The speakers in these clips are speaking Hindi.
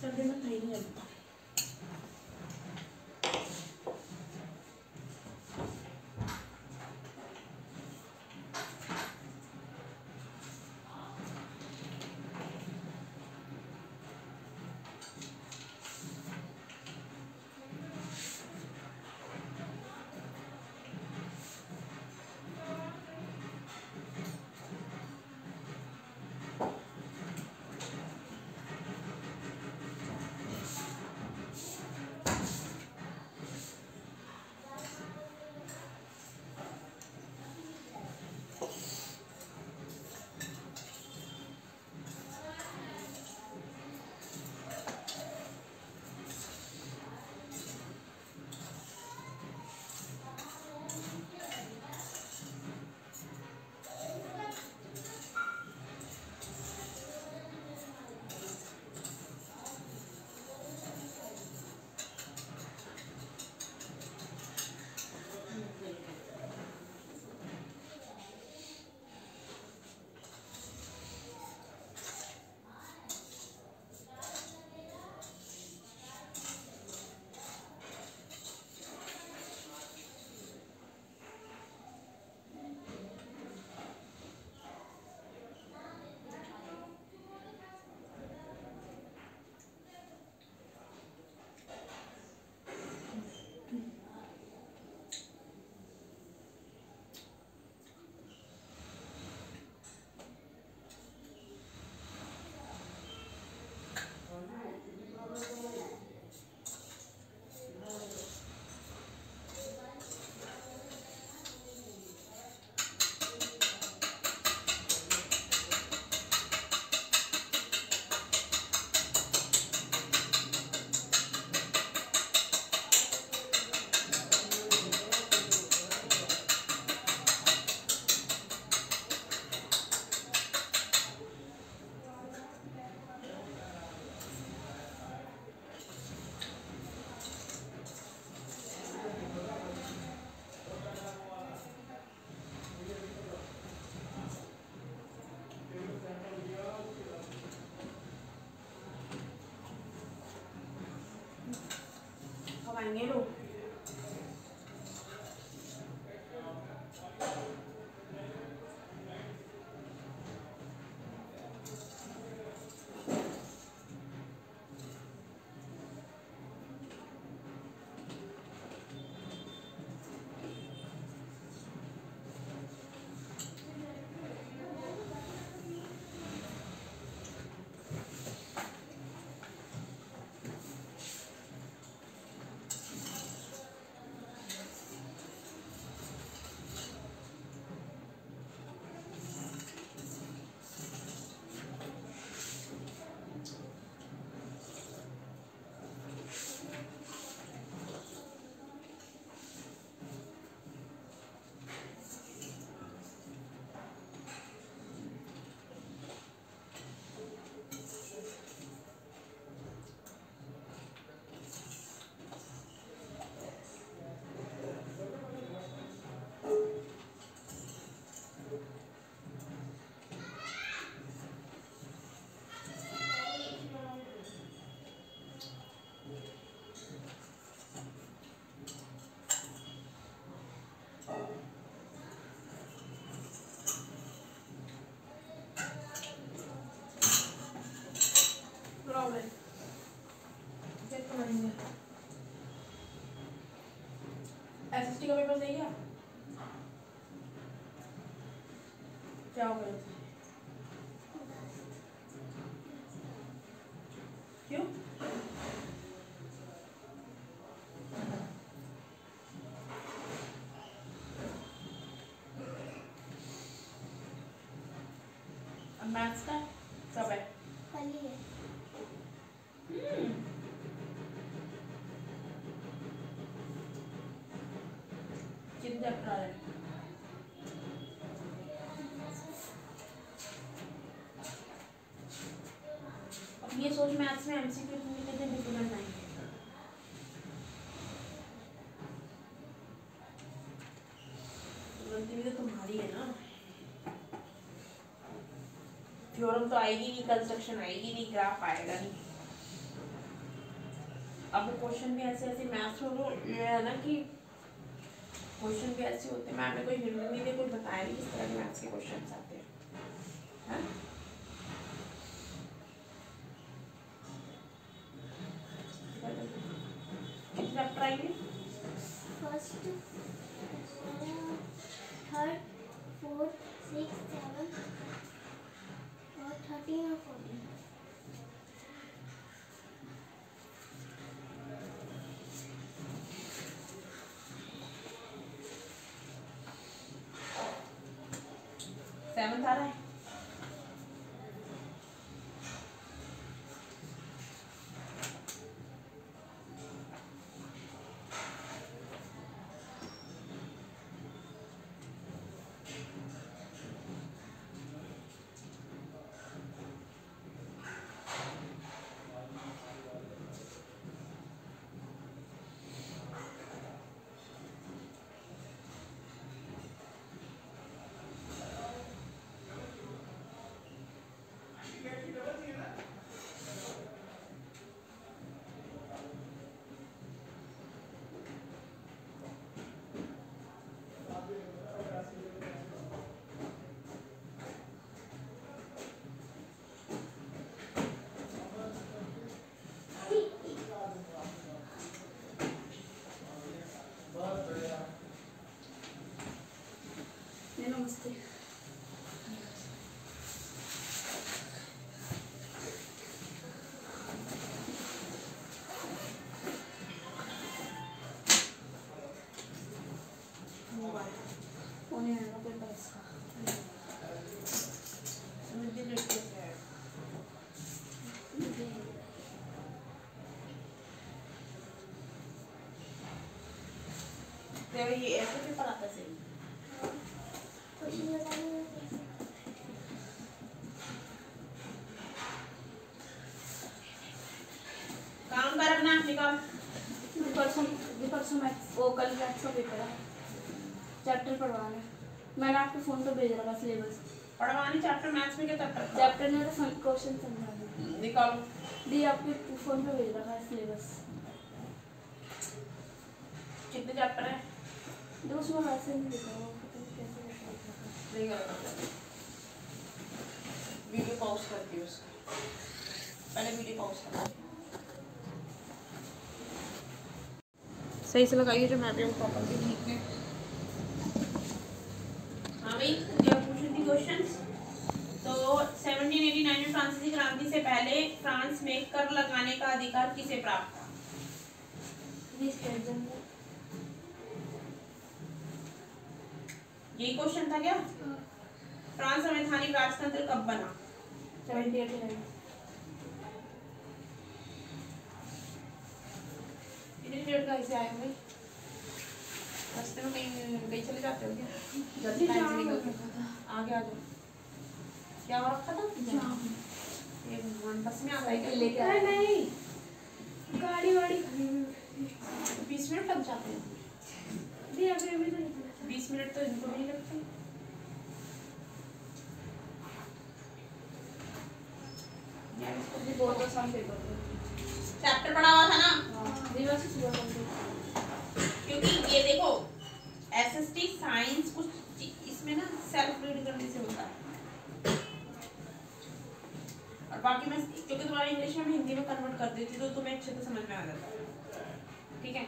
सर्दी में सही नहीं लगता। खाएंगे लोग। एसएसटी का पेपर सही है क्या हो गया क्यों अब मैथ्स का कब है कल ही है कितने चैप्टर आ रहे हैं अब ये सोच मैथ्स में एमसीक्यू कितने डिफिकल्ट आएंगे गलती भी तो तुम्हारी है ना थ्योरम तो आएगी नहीं कंस्ट्रक्शन आएगी नहीं ग्राफ आएगा नहीं अब क्वेश्चन भी ऐसे ऐसे मैथ्स में ये है ना कि क्वेश्चन भी ऐसे होते हैं। मैम ने कोई हिंट नहीं दिया, कोई बताया नहीं किस तरह के मैथ्स के क्वेश्चन आते हैं। कितने चैप्टर आएंगे? First, third, fourth, six, seven और 13 और 14। सेवंथ आ रहा है। नमस्ते। ये ऐसे पेपर आता सही। काम कर अपना निकाल। परसों मैथ्स वो कल मैथ्स का पेपर है, चैप्टर पढ़वाना है। मैंने आपके फ़ोन पे भेज रखा सिलेबस। पढ़वानी चैप्टर मैथ्स में क्या चैप्टर? चैप्टर में तो क्वेश्चन समझाने निकालो। दी आपके फ़ोन पे भेज रखा है सिलेबस। कितने चैप्टर है? दो उसमें वैसे नहीं लिखा हुआ, पता नहीं कैसे लिखा है। नहीं करना। वीडियो पॉज करती हूँ उसका, पहले वीडियो पॉज करना। सही से लगाइए जो मैं भी प्रॉपर्ली ठीक है। हाँ भाई, क्या पूछ रही थी क्वेश्चंस? तो 1789 में फ्रांसीसी क्रांति से पहले फ्रांस में कर लगाने का अधिकार किसे प्राप्त था? यही क्वेश्चन था क्या? फ्रांस संवैधानिक राजतंत्र कब बना? 1789। इतनी देर कैसे आए भाई? रास्ते में कहीं चले जाते हो क्या? जल्दी टाइम से निकल के आगे आ जाओ। क्या हो रखा था? ये बस में आता है क्या? लेके आए नहीं, गाड़ी वाड़ी खड़ी हुई 20 मिनट लग जाते हैं। दी अभी भी तो निकला। 20 मिनट तो इनको नहीं लगते। यार इसको भी बहुत आसान पेपर था। चैप्टर पढ़ा हुआ था ना? हाँ, दी बस सुबह क्योंकि ये देखो एसएसटी साइंस कुछ इसमें ना सेल्फ रीड करने से होता है, और बाकी मैं क्योंकि तुम्हारा इंग्लिश में हिंदी में कन्वर्ट कर देती तो तुम्हें अच्छे से समझ में आ जाता। ठीक है,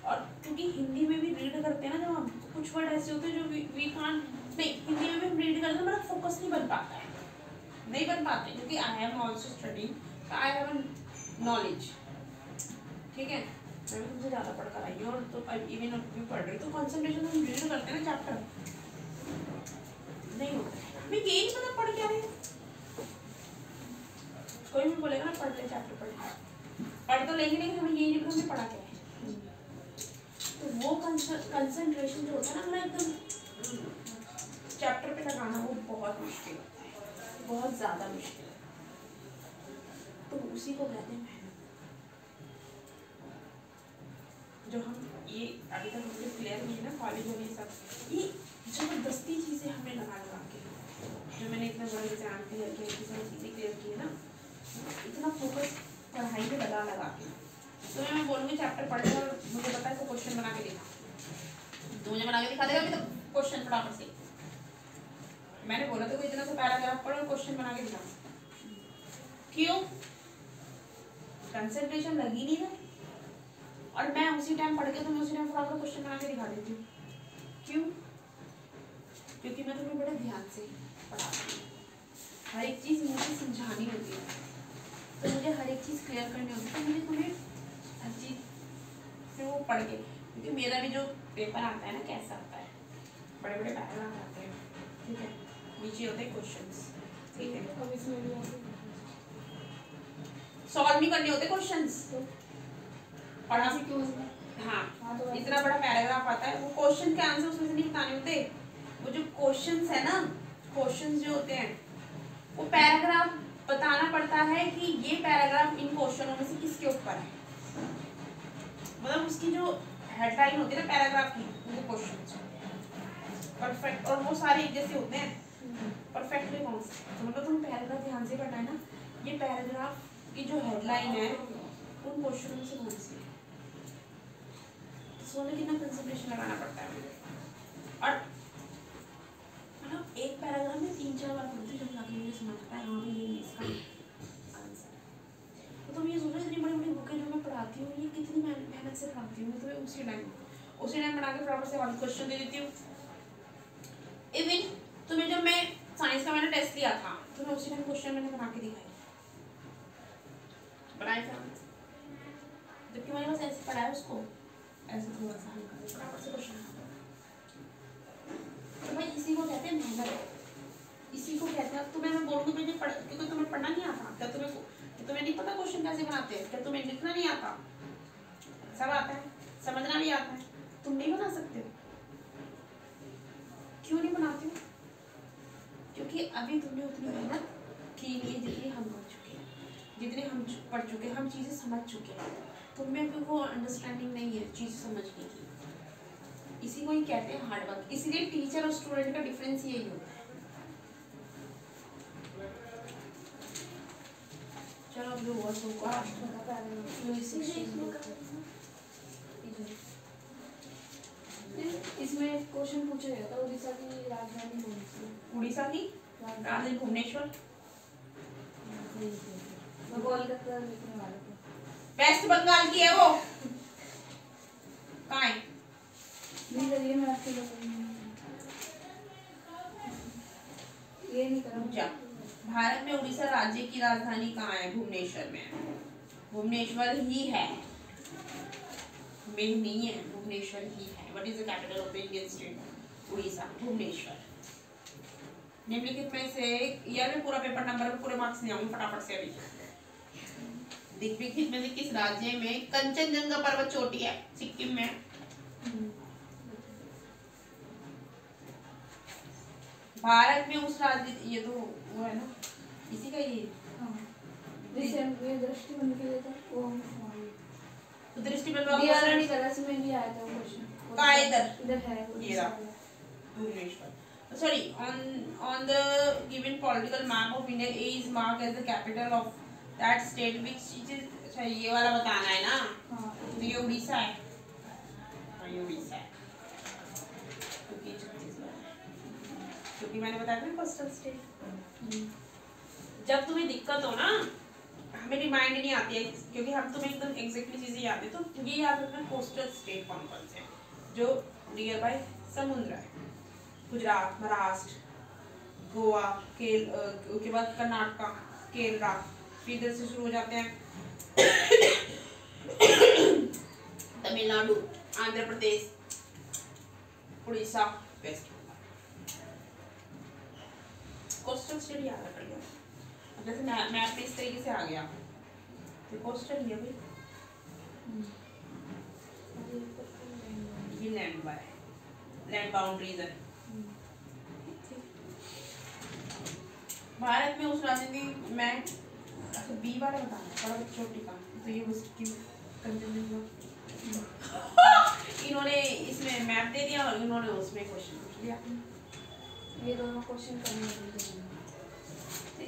और क्योंकि हिंदी में भी रीड करते हैं ना जब हम, कुछ वर्ड ऐसे होते हैं जो वी कांट, नहीं हिंदी में भी हम रीड करते हैं मेरा फोकस नहीं बन पाता है, नहीं बन पाते क्योंकि I am also studying, I have knowledge. ठीक है, मैं भी तुमसे ज़्यादा पढ़ कर आई हूँ, और तो इवन अब भी पढ़ रही तो कंसंट्रेशन हम रीड करते हैं ना चैप्टर नहीं होता है। हमें ये नहीं पता पढ़ क्या रहे हैं। कोई भी बोलेगा ना पढ़ ले चैप्टर पढ़ तो लेंगे, लेकिन हमें ये नहीं पता हमने पढ़ा क्या है। तो वो कंसंट्रेशन जो होता है ना हमारा एकदम चैप्टर पे लगाना, वो बहुत मुश्किल होता है, बहुत ज़्यादा मुश्किल है। तो उसी को कहते हैं मेहनत। जो हम ये अभी तक मुझे क्लियर नहीं है ना कॉलेज में, ये सब ये जबरदस्ती चीज़ें हमें लगा के, जो मैंने इतना बड़ा एग्जाम क्लियर किया, इतनी सारी चीज़ें क्लियर की है ना, इतना फोकस पढ़ाई पे लगा के, तुम्हें मैं बोलूँगी चैप्टर पढ़ लो और मुझे पता है तो क्वेश्चन बना के दिखा, तो मुझे बना के दिखा देगा अभी तो क्वेश्चन फटाफट से। मैंने बोला तो कोई इतना सा पैराग्राफ पढ़ो और क्वेश्चन बना के दिखा। क्यों? कंसंट्रेशन लगी नहीं ना, और मैं उसी टाइम पढ़ के तुम्हें उसी टाइम फटाफट क्वेश्चन बना के दिखा देती हूँ। क्यों? क्योंकि मैं तुम्हें बड़े ध्यान से पढ़ाती हूँ, हर एक चीज़ मुझे समझानी होती है, तो मुझे हर एक चीज़ क्लियर करनी होती है, तो मुझे तुम्हें हर चीज़ फिर वो पढ़ के, क्योंकि मेरा भी जो पेपर आता है ना कैसा आता है, बड़े बड़े पैराग्राफ आते हैं, ठीक है, नीचे होते हैं क्वेश्चंस, ठीक है, अब इसमें भी आते हैं। सॉल्व नहीं करने होते क्वेश्चंस, पढ़ा ऐसे क्यों इसमें? हाँ तो इतना बड़ा पैराग्राफ आता है, वो क्वेश्चन के आंसर उसमें से नहीं बताने होते, वो जो क्वेश्चंस है ना, क्वेश्चंस जो होते हैं वो पैराग्राफ बताना पड़ता है कि ये पैराग्राफ इन क्वेश्चनों में से किसके ऊपर है, मतलब उसकी जो हेडलाइन होती है ना पैराग्राफ की, वो क्वेश्चंस परफेक्ट, और वो सारे एक जैसे होते हैं परफेक्टली कौन से, तो मतलब तुम पैराग्राफ ध्यान से पढ़ना है ना, ये पैराग्राफ की जो हेडलाइन है उन क्वेश्चनों में से कौन सी है, तो सोने कितना कंसंट्रेशन लगाना पड़ता है मुझे, और मतलब एक पैराग्राफ में 3-4 बार पढ़ती हूँ जब जाके मुझे समझ आता है हाँ भाई ये इसका आंसर है। तो तुम ये सोचो इतनी बड़ी बड़ी बुकें जो मैं पढ़ाती हूँ ये कितनी मेहनत से पढ़ाती हूँ, मैं तुम्हें उसी टाइम बना के फटाफट से वाले क्वेश्चन दे देती हूँ। इवन तुम्हें जब मैं साइंस का मैंने टेस्ट लिया था तो मैं उसी टाइम क्वेश्चन मैंने बना के दिखाई, बनाए थे, जबकि मैंने बस ऐसे पढ़ाया उसको, ऐसे थोड़ा सा हल्का फटाफट से क्वेश्चन। तो भाई इसी को कहते हैं मेहनत, इसी को कहते हैं। तुम्हें मैं बोलूँगी मुझे क्योंकि तुम्हें पढ़ना नहीं आता, क्या तुम्हें नहीं पता क्वेश्चन कैसे बनाते हैं, क्या तुम्हें लिखना नहीं आता, सब आता है, समझना भी आता है, तुम नहीं बना सकते हो, क्यों नहीं बनाते हो? क्योंकि अभी तुमने उतनी मेहनत की नहीं है जितनी हम कर चुके हैं, जितने हम पढ़ चुके हैं, हम चीज़ें समझ चुके हैं, तुम्हें भी वो अंडरस्टैंडिंग नहीं है चीज़ समझने की, इसी को ही कहते हैं हार्डवर्क। इसीलिए टीचर और स्टूडेंट का डिफरेंस यही होता है। चलो अब जो हुआ सो हुआ, इसमें क्वेश्चन पूछा गया था उड़ीसा की राजधानी कौन सी है? उड़ीसा की राजधानी भुवनेश्वर, कोलकाता लिखने वाले थे। वेस्ट बंगाल की है वो, कहाँ है? नहीं करिए मैं आपके ये नहीं करूँगा। भारत में उड़ीसा राज्य की राजधानी कहाँ है? भुवनेश्वर में है, भुवनेश्वर ही है, मेन नहीं है, भुवनेश्वर ही है। What is the capital of the Indian state? Orissa, Bhubaneswar. निम्नलिखित में से यार मैं पूरा पेपर नंबर में पूरे मार्क्स नहीं आऊंगी फटाफट से अभी। निम्नलिखित में से किस राज्य में कंचनजंगा पर्वत चोटी है? सिक्किम में। भारत में उस राज्य, ये तो वो है ना, इसी का ये दृष्टिबंध के लिए था वो तो दृष्टिबंध नहीं करा इसमें भी आया था वो क्वेश्चन का इधर है ये रहा Bhubaneswar. Sorry, on the given political map of India, A is marked as the capital of that state which is, अच्छा ये वाला बताना है ना? हाँ तो ये उड़ीसा है, हाँ ये उड़ीसा है, क्योंकि छत्तीसगढ़ है, क्योंकि मैंने बताया था ना कोस्टल स्टेट। जब तुम्हें दिक्कत हो ना, हमें रिमाइंड नहीं आती है क्योंकि हम तुम्हें एकदम एग्जैक्टली चीजें याद है, तो ये याद रखना कोस्टल स्टेट कौन कौन से हैं जो नियर बाय समुद्र है। गुजरात, महाराष्ट्र, गोवा, उसके बाद कर्नाटका, केरला, फिर इधर से शुरू हो जाते हैं Tamil Nadu, Andhra Pradesh, Orissa, West Bengal. Coastal state याद रख लिया। अब जैसे मैप में इस तरीके से आ गया तो कोस्टल ये भी ये लैंड बाउंड्रीज है। भारत में उस राजनीति में बी वाला बताना थोड़ा छोटी का, तो ये उसकी इन्होंने इसमें मैप दे दिया और इन्होंने उसमें क्वेश्चन पूछ लिया। ये दोनों क्वेश्चन करने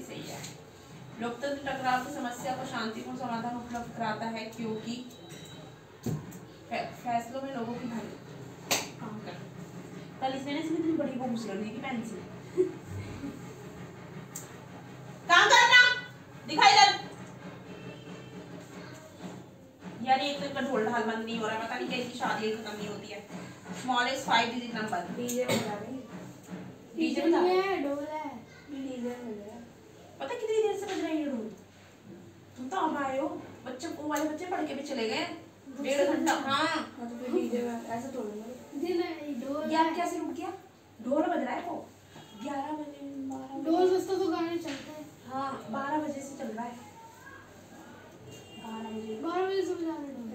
सही है। लोकतंत्र टकराव की समस्या को शांतिपूर्ण समाधान उपलब्ध कराता है क्योंकि फैसलों में लोगों की भाई काम कर। कल इसने इतनी बड़ी वो घुस दी थी पेंसिल। काम करना दिखाई दे। यार एक तो इनका ढोल ढाल बंद नहीं हो रहा, पता नहीं कैसी शादी खत्म नहीं होती है। Smallest 5 digit number. डीजे बजा रही डीजे बजा है, ढोल है, डीजे बज रहा है। पता कितनी देर से बज रहा है ये ढोल? तुम तो अब आए हो, बच्चे वो वाले बच्चे पढ़ के भी चले गए 1.5 घंटा। हाँ तो फिर डीजे ऐसा थोड़ी दिन है ढोल। यार कैसे रुक गया? ढोल बज रहा है वो 11 बजे 12 बजे। ढोल बजता तो गाने चलते हैं। हाँ 12 बजे से चल रहा है। 12 बजे से बजा रहे ढोल।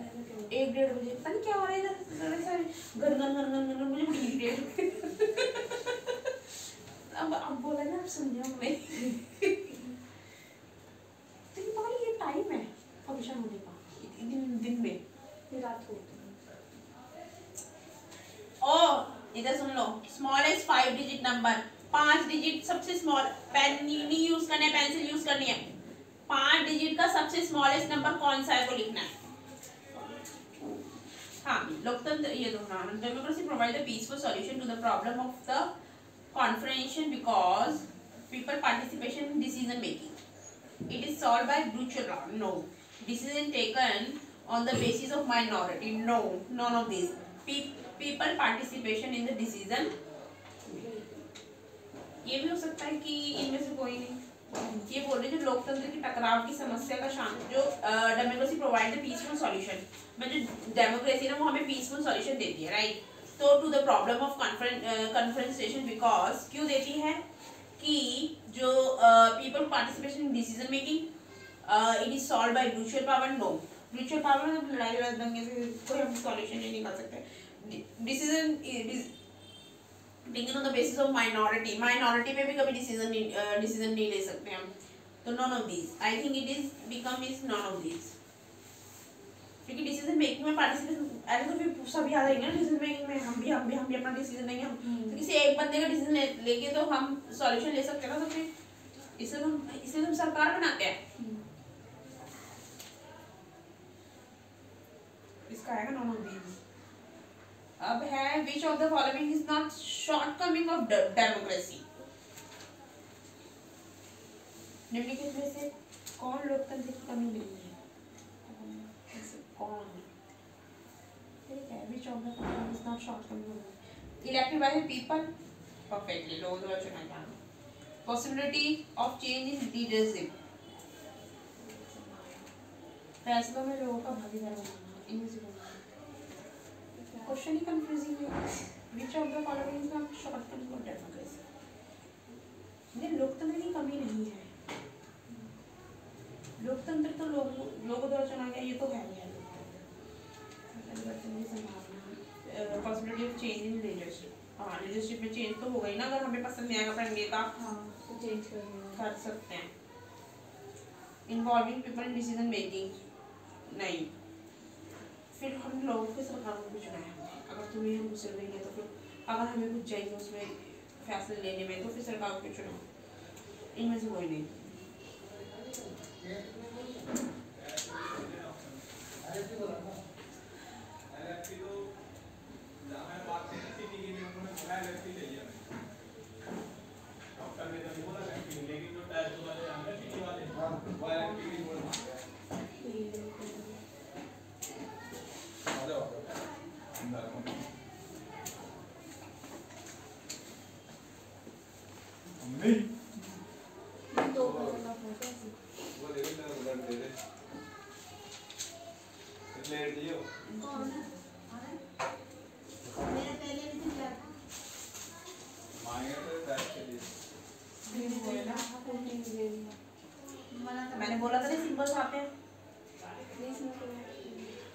1-1:30 बजे पता नहीं क्या हो रहा है इधर ऐसा gun gun gun gun gun मुझे बड़ी इरिटेट। अब बोला ना, अब समझा मैं। तो ये पता नहीं ये टाइम है फंक्शन होने का दिन में फिर रात को। ओ इधर सुन लो, स्मॉलेस्ट 5 डिजिट नंबर, 5 डिजिट सबसे स्मॉल। पेन नहीं यूज करना है, पेंसिल यूज करनी है। 5 डिजिट का सबसे स्मॉलेस्ट नंबर कौन सा है वो लिखना है। हाँ लोकतंत्र ये दोनों democracy provide the peaceful solution to the problem of the confrontation because people participation in decision making. It is solve by brutal no decision taken on the basis of minority no none of this people participation in the decision. ये भी हो सकता है कि इनमें से कोई नहीं। ये बोल रहे जो लोकतंत्र की टकराव की समस्या का शांत जो democracy provide the peaceful solution में जो डेमोक्रेसी ना वो हमें पीसफुल सॉल्यूशन देती है राइट। तो to the problem of confrontation because क्यों देती है कि जो people participation in decision making it is solve by brutal power no. Brutal power में लड़ाई लड़ दंगे से कोई हम सॉल्यूशन नहीं निकाल सकते। Decision taken on the basis of minority, minority पे भी कभी डिसीजन नहीं ले सकते हम। तो none of these I think it is become is none of these क्योंकि डिसीजन मेकिंग में पार्टिसिपेशन ऐसे तो फिर सभी आ जाएंगे ना डिसीजन मेकिंग में। हम भी अपना डिसीजन लेंगे। हम तो किसी एक बंदे का डिसीजन लेके तो हम सॉल्यूशन ले सकते हैं ना। तो फिर इसलिए हम सरकार बनाते हैं। इसका आएगा नॉन ऑफ दीज। अब है which of the following is not shortcoming of democracy। निम्नलिखित में से कौन लोकतंत्र की कमी नहीं है? कौन? ठीक है which of the following is not shortcoming of elected by the people perfectly लोकतंत्र चुना जाना। possibility of change in leadership फैसलों में लोगों का भागीदार बनाना। इनमें से क्वेश्चन ही कंफ्यूजिंग है। which of the following is not shortcoming of democracy। ये लोकतंत्र की कमी नहीं है। लोकतंत्र तो लोगों द्वारा चुना गया ये तो है ही है। Possibility of change in leadership. हाँ लीडरशिप में चेंज तो हो गई ना। अगर हमें पसंद नहीं आएगा अपना नेता तो चेंज कर सकते हैं। Involving people in decision making नहीं। फिर हम लोगों के सरकारों को चुना है। अगर तुम्हें हम गुस्से देंगे तो फिर अगर हमें कुछ चाहिए उसमें फैसले लेने में तो फिर सरकार को चुनाओ। इनमें से कोई नहीं। दो का फोटो वो ले ले मेरा दे दे लेट दियो कौन है? मेरा पहले भी दिया था। मांगे तो बैठ के लिए मैंने बोला था ना सिंबल्स आते हैं। इसमें तो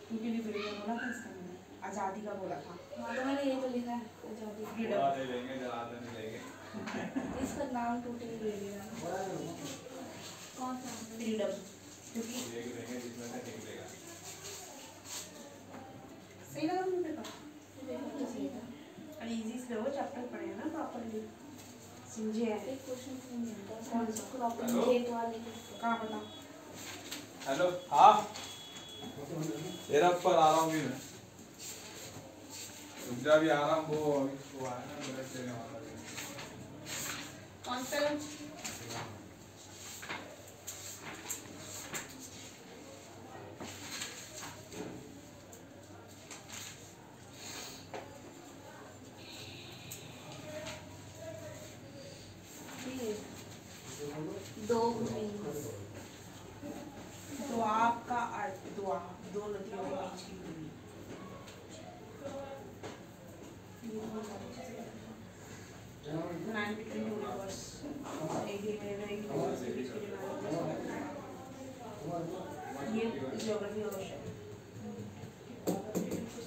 क्योंकि लिबरेशन बोला था इसका मैंने आज़ादी का बोला था। हाँ तो मैंने ये तो लिखा है आज़ादी। जला दे लेंगे जला देने लेंगे इसका नाम टोटल दे दिया। कौन सा? फ्रीडम। क्योंकि देख लेंगे जिसमें से निकलेगा सही लगा मुझे तो। देखो तो सही था। और इजी से लो चैप्टर पढ़े ना प्रॉपर्ली समझे। एक क्वेश्चन नहीं आता कौन सा क्रॉपिंग हेलो? खेत वाले के कहाँ बता? हेलो हाँ तेरा ऊपर आ रहा हूँ भी मैं रुक जा भी आ रहा हूँ वो अभी वो आया ना ब्रेक देने वाला है। कौन सा lunch? दो ग्रीन्स द्वाब का अर्थ द्वाब, दो नदियों के बीच की दूरी। Land between two rivers. एक river एक river के बीच की डिवाइड। ये ज्योग्राफी का क्वेश्चन है।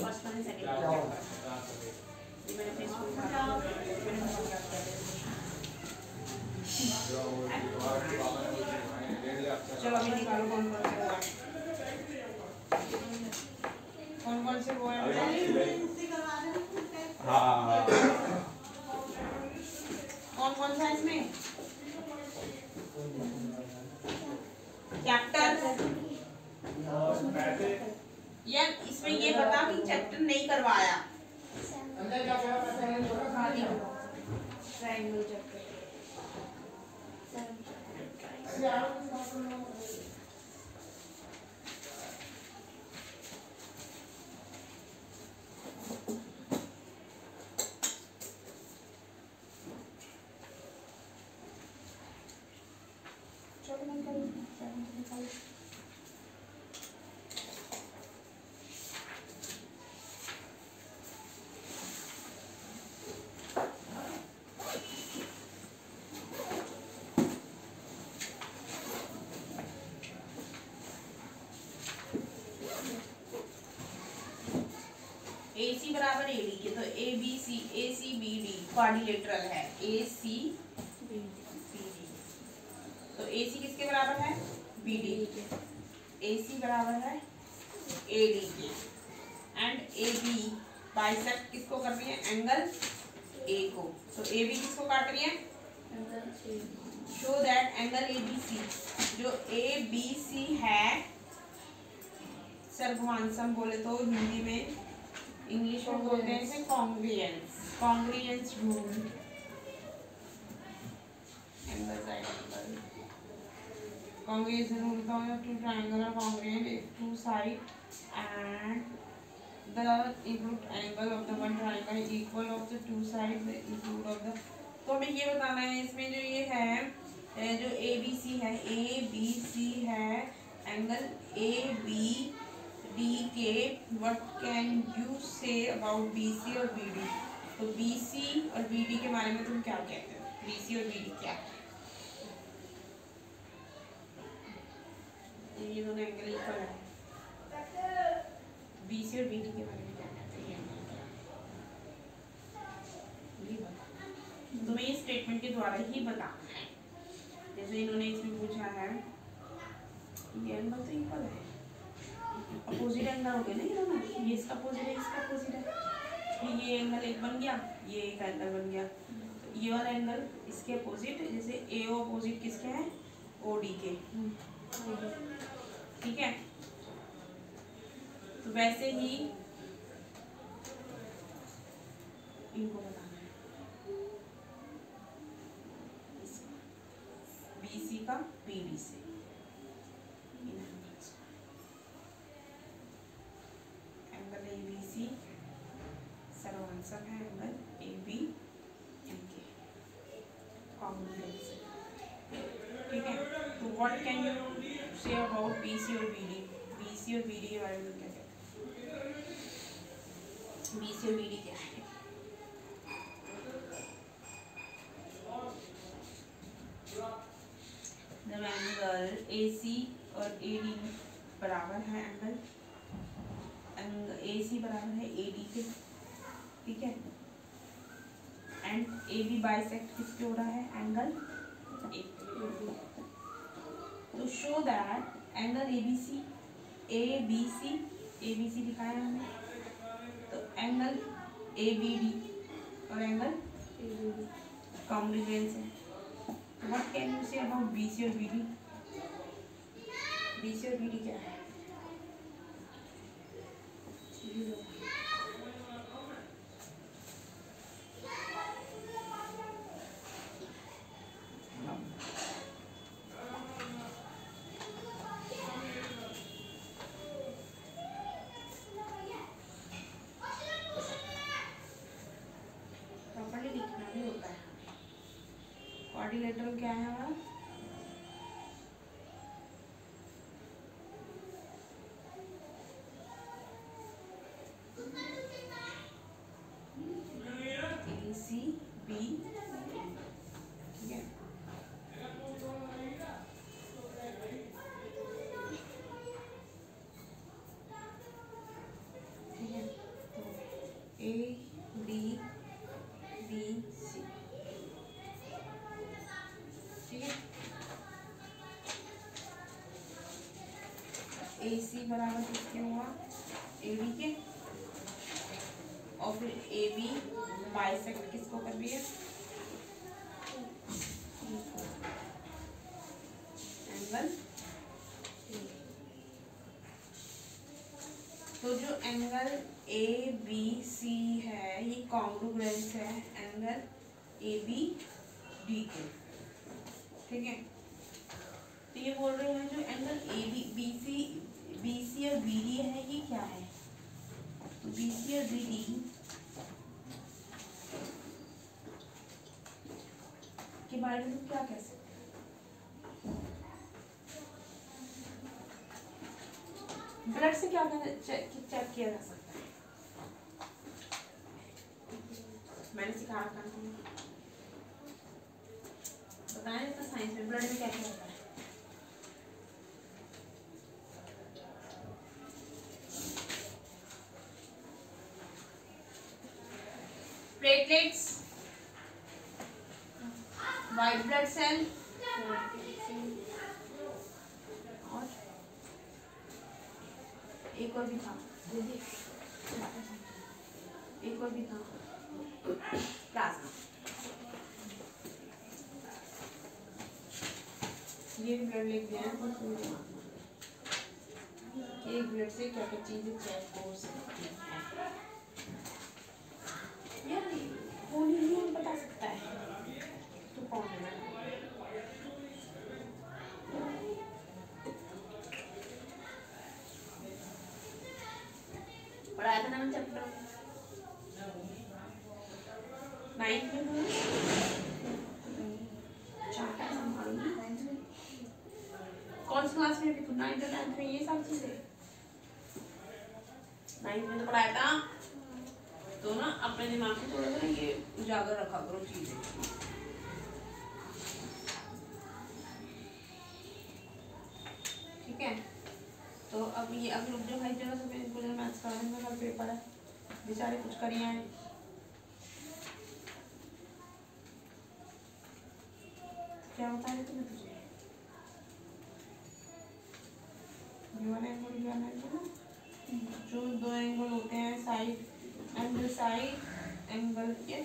फर्स्ट वन सेकंड ये मैंने अपने स्कूल में मैंने बहुत याद किया था। चलो अभी निकालो कौन से वो है हाँ कौन सा इसमें चैप्टर यार इसमें ये बता कि चैप्टर नहीं करवाया ट्रायंगल चैप्टर AC बराबर AD के तो ABC ACBD क्वाड्रिलेटरल है ACBD तो AC किसके बराबर है BD AC बराबर है AD के एंड AB बाइसेक्ट किसको कर रही है एंगल A को तो AB किसको काट रही है शो दैट एंगल ABC जो ABC है सर्वमांसम बोले तो हिंदी में इंग्लिश में बोलते हैं इसे congruence rule angle side angle congruence rule का मतलब two triangle are congruent if two side and the include angle of the one triangle equal of the two side the include of the तो हमें ये बताना है इसमें जो ये है जो ABC है एंगल ABD के what can you say about BC और BD तो BC और BD के बारे में तुम क्या कहते हो BC और BD क्या है ये दोनों एंगल इक्वल है BC और BD के बारे में क्या कहते हैं ये बता तुम्हें ये स्टेटमेंट के द्वारा ही बताना है जैसे इन्होंने इसमें पूछा है ये एंगल तो इक्वल है अपोजिट एंगल हो गए ना ये दोनों ये इसका अपोजिट है इसका अपोजिट है तो ये एंगल एक बन गया ये एक एंगल बन गया तो ये वाला एंगल इसके अपोजिट जैसे AO अपोजिट किसके हैं OD के ठीक है तो वैसे ही इनको बताना है BC का BD से एंगल ABC सर्वमांसम है एंगल AB इनके कॉन्ग्रुएंस ठीक है तो what can you say about BC और BD BC और BD के बारे में क्या कहते हैं BC और BD क्या है जब एंगल AC और AD बराबर है एंगल AC बराबर है AD के ठीक है एंड AB बाइसेक्ट किसके हो रहा है एंगल A तो शो दैट एंगल ABC दिखाया हमने तो एंगल ABD और एंगल कॉन्ग्रुएंस है what can you say about BC और BD? BC और BD क्या है? प्रॉपर्ली लिखना भी होता है। क्वाड्रिलेटरल क्या है हमारा? ACB, ठीक है। ठीक है, तो ADBC, ठीक है। AC बराबर किसके हुआ? AD के, और फिर AB बाइसेक्ट किसको कर रही है? एंगल। तो जो एंगल ABC है ये कॉन्ग्रुएंस है एंगल ABD के, ठीक है। तो ये बोल रहे हैं जो एंगल BC और BD है ये क्या है? तो BC और BD के बारे में तुम क्या कह सकते हो? ब्लड से क्या चेक किया जा सकता है? मैंने सिखा रखा है, बताएं ना साइंस में ब्लड में क्या क्या होता है? प्लेटलेट्स, व्हाइट ब्लड सेल, और एक और भी था, एक और भी था, प्लाज्मा। ये ब्लड लिख दिया है, एक ब्लड से क्या क्या चीजें चेक हो सकती है। यार कौन ही बता सकता है? तो कौन है? पढ़ाया था ना मैंने चैप्टर 9 में, चैप्टर संभालूंगी कौन सी क्लास में? भी 9th और 10th में ये सब चीजें 9th में तो पढ़ाया था। तो ना अपने दिमाग में थोड़ा सा ये उजागर रखा करो चीजें, ठीक है। तो अब ये अब लोग जो भाई जगह से इनको जो मैथ्स करा देंगे, कल पेपर है, बेचारे कुछ करिए आए। क्या बता रहे तुम्हें? तुझे जो दो एंगल होते हैं साइड एंगल, साइड एंगल, ये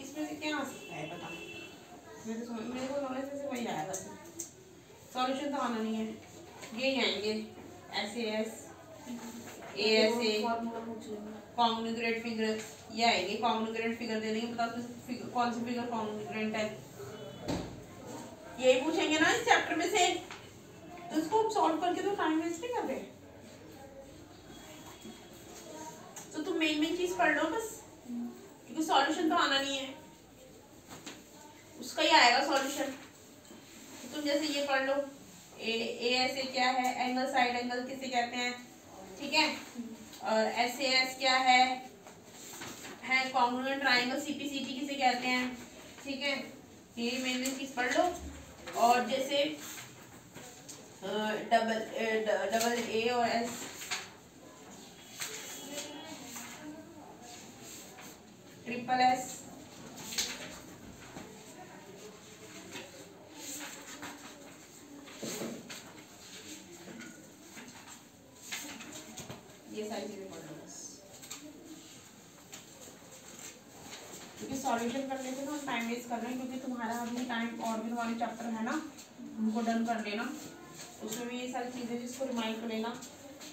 इसमें से क्या आ सकता है पता? मेरे को नॉलेज से वही आएगा, सॉल्यूशन तो आना नहीं है। ये आएंगे SAS, ASA, कॉन्ग्रुएंट फिगर, ये आएंगे कॉन्ग्रुएंट फिगर दे देंगे, बता कौन सी फिगर कॉन्ग्रुएंट है, यही पूछेंगे ना इस चैप्टर में से। तो इसको सॉल्व करके तो टाइम वेस्ट नहीं कर रहे। तो तुम मेन चीज पढ़ लो बस, क्योंकि सॉल्यूशन तो आना नहीं है, उसका ही आएगा सॉल्यूशन। तो तुम जैसे ये पढ़ लो, ASA क्या है, एंगल साइड एंगल किसे कहते हैं, ठीक है। और SAS क्या है कॉन्ग्रुएंट ट्रायंगल, CPCT किसे कहते हैं, ठीक है। ये मेन चीज पढ़ लो। और जैसे डबल A और S, ट्रिपल S, ये सारी चीजें पढ़ लो बस, क्योंकि सॉल्यूशन कर लेते ना, हम टाइम वेस्ट कर रहे हैं क्योंकि तुम्हारा अभी टाइम और भी हमारे चैप्टर है ना, उनको डन कर लेना। उसमें भी ये सारी चीज़ें जिसको रिमाइंड कर लेना।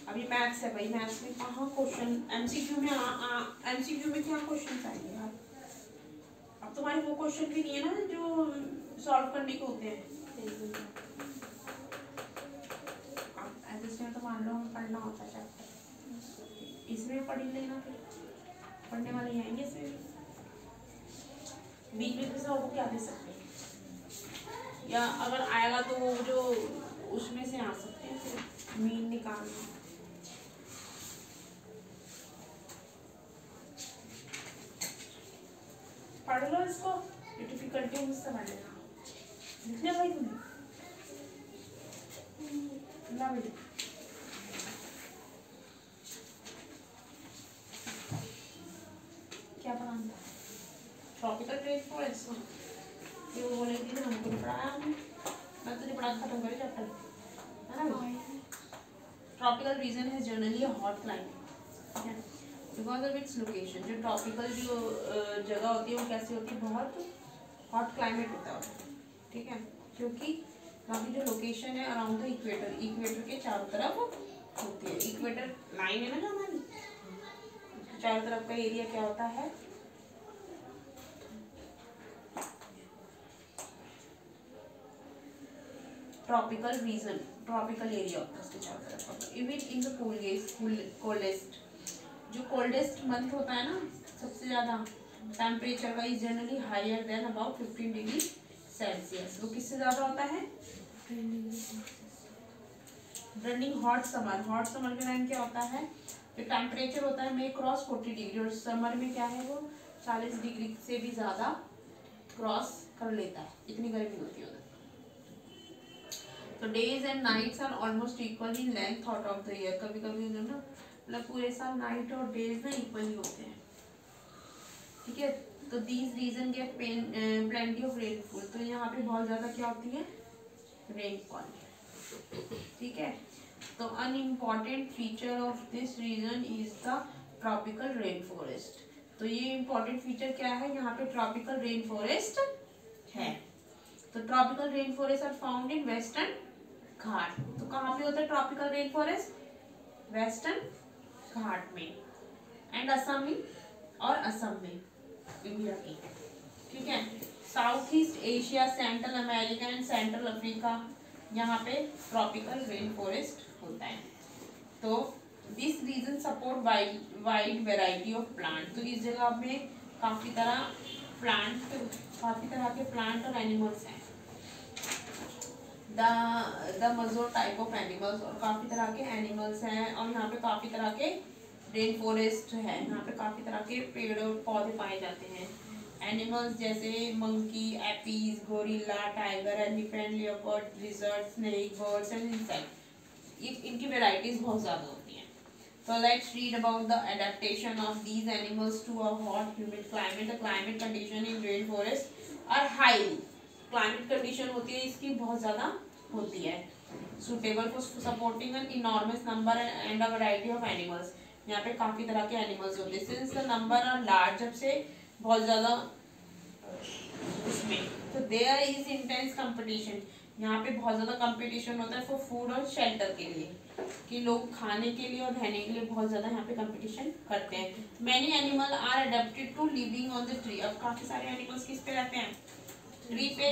अभी मैथ्स है भाई, मैथ्स में कहाँ क्वेश्चन एमसीक्यू में एमसीक्यू में क्या क्वेश्चन आएंगे यार। अब तुम्हारे वो क्वेश्चन भी नहीं है ना जो सॉल्व करने के होते हैं। ऐसे तो मान लो हमें पढ़ना होता है चैप्टर, इसमें पढ़ ही लेना, फिर पढ़ने वाले ही आएंगे इसमें। बीच में से वो क्या दे सकते हैं, या अगर आएगा तो वो जो उसमें से आ सकते हैं, फिर मीन निकालना। पढ़ लो इसको, जो डिफिकल्टी है मुझसे समझ लेना। लिख लिया भाई तुमने? ना बेटे, क्या पढ़ाना? Tropical rainforest. ये वो बोलेगी ना हमको नहीं पढ़ाया हमने, मैं तुझे पढ़ा खत्म करे चैप्टर, है ना? ट्रॉपिकल रीजन है generally hot climate, because of its location. जो ट्रॉपिकल जो जगह होती है वो कैसी होती है, बहुत हॉट क्लाइमेट होता है, ठीक है, क्योंकि वहाँ की जो लोकेशन है अराउंड द इक्वेटर, इक्वेटर के चारों तरफ होती है। इक्वेटर लाइन है ना जो हमारी, चारों तरफ का एरिया क्या होता है, ट्रॉपिकल रीजन, ट्रॉपिकल एरिया होता है उसके चारों तरफ। इवन इन द कोल्डेस्ट, जो कोल्डेस्ट मंथ होता है ना, सबसे ज़्यादा टेम्परेचर का is generally higher than about 15 degree Celsius. वो किससे ज़्यादा होता है? Running hot summer, hot summer के टाइम क्या होता है, जो टेम्परेचर होता है मे क्रॉस 40 डिग्री, और समर में क्या है वो 40 डिग्री से भी ज़्यादा क्रॉस कर लेता है, इतनी गर्मी होती है उधर। तो days and nights are almost equal in length out of the year. कभी कभी ना मतलब पूरे साल नाइट और डेज ना इक्वल ही होते हैं, ठीक है। तो these region get plenty of rainfall, तो यहाँ पे बहुत ज़्यादा क्या होती है, रेनफॉल, ठीक है। तो an important feature of this region is the tropical rain forest. तो ये इम्पॉर्टेंट फीचर क्या है, यहाँ पे ट्रॉपिकल रेन फॉरेस्ट है। तो tropical rain forest are found in western Ghat. तो कहाँ पे होता है tropical rain forest? Western Ghat में, एंड असम में, और असम में इंडिया की, ठीक है। South East Asia, Central America and Central Africa, यहाँ पे ट्रॉपिकल रेन फॉरेस्ट होता है। तो this region support wide variety of plant. तो इस जगह में काफ़ी तरह के प्लांट और एनिमल्स हैं। The major type of animals, और काफ़ी तरह के एनिमल्स हैं, और यहाँ पे काफ़ी तरह के रेन फॉरेस्ट है। यहाँ पे काफ़ी तरह के पेड़ और पौधे पाए जाते हैं। एनिमल्स जैसे monkey, apes, gorilla, tiger, elephant, leopard, lizard, snake, birds and insect, इनकी वेराइटीज बहुत ज़्यादा होती हैं। तो let's read about the adaptation of these animals to a hot humid climate. The climate condition in rain forest are high. Climate condition होती है इसकी बहुत ज़्यादा होती है, suitable for supporting an enormous number and a variety of animals. यहाँ पे काफ़ी तरह के एनिमल्स होते हैं। Since the number are large, जब से बहुत ज़्यादा उसमें, तो देयर इज इंटेंस कंपटीशन। यहाँ पे बहुत ज़्यादा कंपटीशन होता है फॉर फूड और शेल्टर के लिए, कि लोग खाने के लिए और रहने के लिए बहुत ज़्यादा यहाँ पे कंपटीशन करते हैं। Many animal are adapted to living on the tree. अब काफ़ी सारे एनिमल्स किस पे रहते हैं? ट्री पे।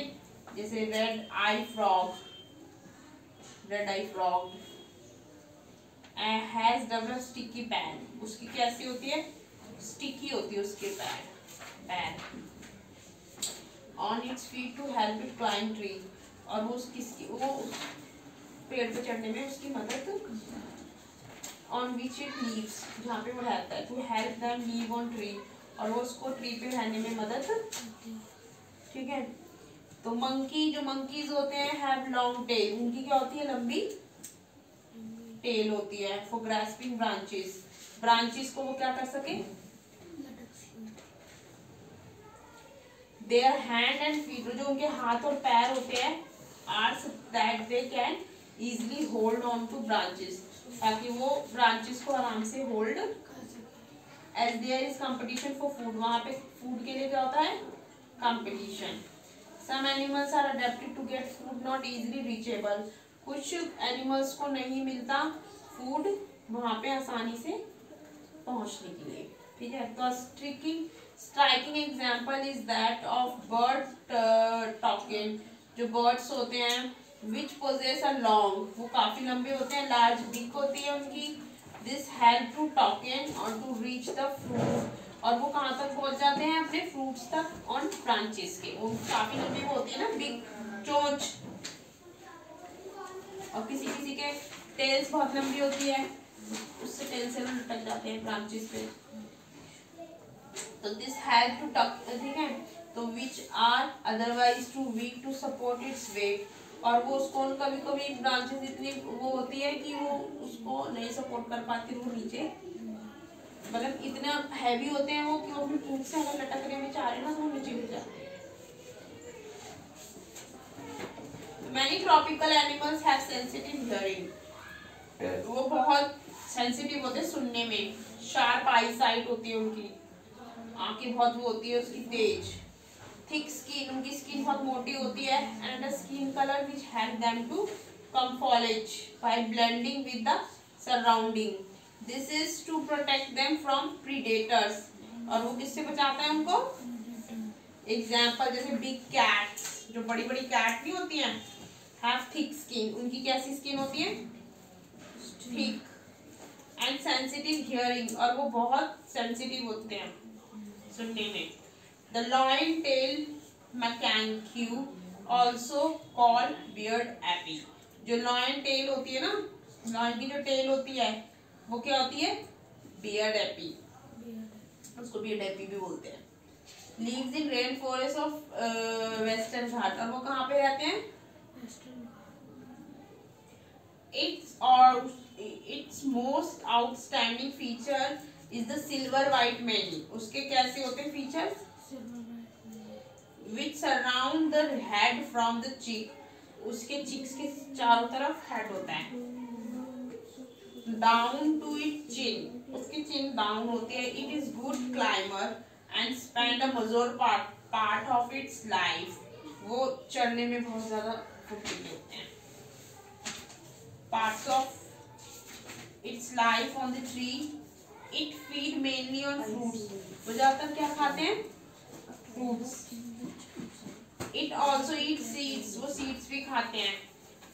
जैसे red eye frog has developed sticky pad. उसकी कैसी होती है? स्टिकी होती है उसके पैर on its feet to help it climb tree. और वो पेड़ पे चढ़ने में उसकी मदद, ऑन विच इट लीव्स, जहाँ पे वो रहता है, to help them live on tree, और वो उसको ट्री पे रहने में मदद, ठीक है। तो मंकीज होते हैं हैव लॉन्ग टेल। उनकी क्या होती है? लंबी टेल होती है। फॉर ग्रास्पिंग ब्रांचेस को वो क्या कर सके? देयर हैंड एंड फीट, जो उनके हाथ और पैर होते हैं, are that they can easily hold on to branches, ताकि वो ब्रांचेस को आराम से hold as there is competition for food, वहाँ पे फूड के लिए क्या होता है, competition. Some animals are adapted to get food not easily reachable, कुछ एनिमल्स को नहीं मिलता फूड वहाँ पे आसानी से पहुँचने के लिए, ठीक है। तो striking example is that of bird token, जो बर्ड्स होते हैं विच पोजेस अ लॉन्ग, वो काफी लंबे होते हैं, लार्ज बीक होती है उनकी, दिस हेल्प टू टॉकिन और टू रीच द फ्रूट, और वो कहाँ तक पहुंच जाते हैं, अपने फ्रूट्स तक ऑन ब्रांचेस के, वो काफी लंबी वो होती है ना, बिग चोंच, और किसी किसी के टेल्स बहुत लंबी होती है, उससे टेल से लटक जाते हैं ब्रांचेस पे। तो दिस हेल्प टू टॉक, ठीक है, तो which are otherwise too weak to support its weight, और वो उसको कभी कभी ब्रांचेस इतनी वो होती है कि वो उसको नहीं सपोर्ट कर पाती, वो नीचे मतलब इतना हैवी होते हैं वो कि वो अपनी पूंछ से अगर लटकने में चाह रहे ना तो वो नीचे गिर जाते हैं। Many tropical animals have sensitive hearing, वो बहुत सेंसिटिव होते हैं सुनने में, शार्प आई साइट होती है उनकी, आंखें बहुत वो होती है उसकी तेज, थिक स्किन, उनकी स्किन बहुत मोटी होती है, and the skin colour which help them to camouflage by blending with the surrounding, this is to protect them from predators, और वो किससे बचाता है उनको, एग्जाम्पल जैसे बिग कैट्स, जो बड़ी बड़ी कैट नहीं होती हैं, हैव थिक स्किन, उनकी कैसी स्किन होती है, थिक, एंड सेंसिटिव हियरिंग, और वो बहुत सेंसिटिव होते हैं सुनने में। The lion tail macaque also called beard api, जो lion tail होती है ना, lion की जो tail होती है वो क्या होती है, beard api, उसको beard api भी बोलते हैं। Lives in rainforest of western घाट, और वो कहाँ पे रहते हैं, its most outstanding feature is the silver white mane, उसके कैसे होते हैं features, which surround the head from the cheek, उसके चिक्स के चारों तरफ हेड होता है, down to its chin, उसकी चिन डाउन होती है, it is good climber and spend a major part of its life, वो चढ़ने में बहुत ज्यादा फुर्तीले होते हैं, parts of its life on the tree, it feed mainly on fruits, वो ज्यादातर क्या खाते हैं, fruits, it also eats seeds, वो seeds भी खाते हैं,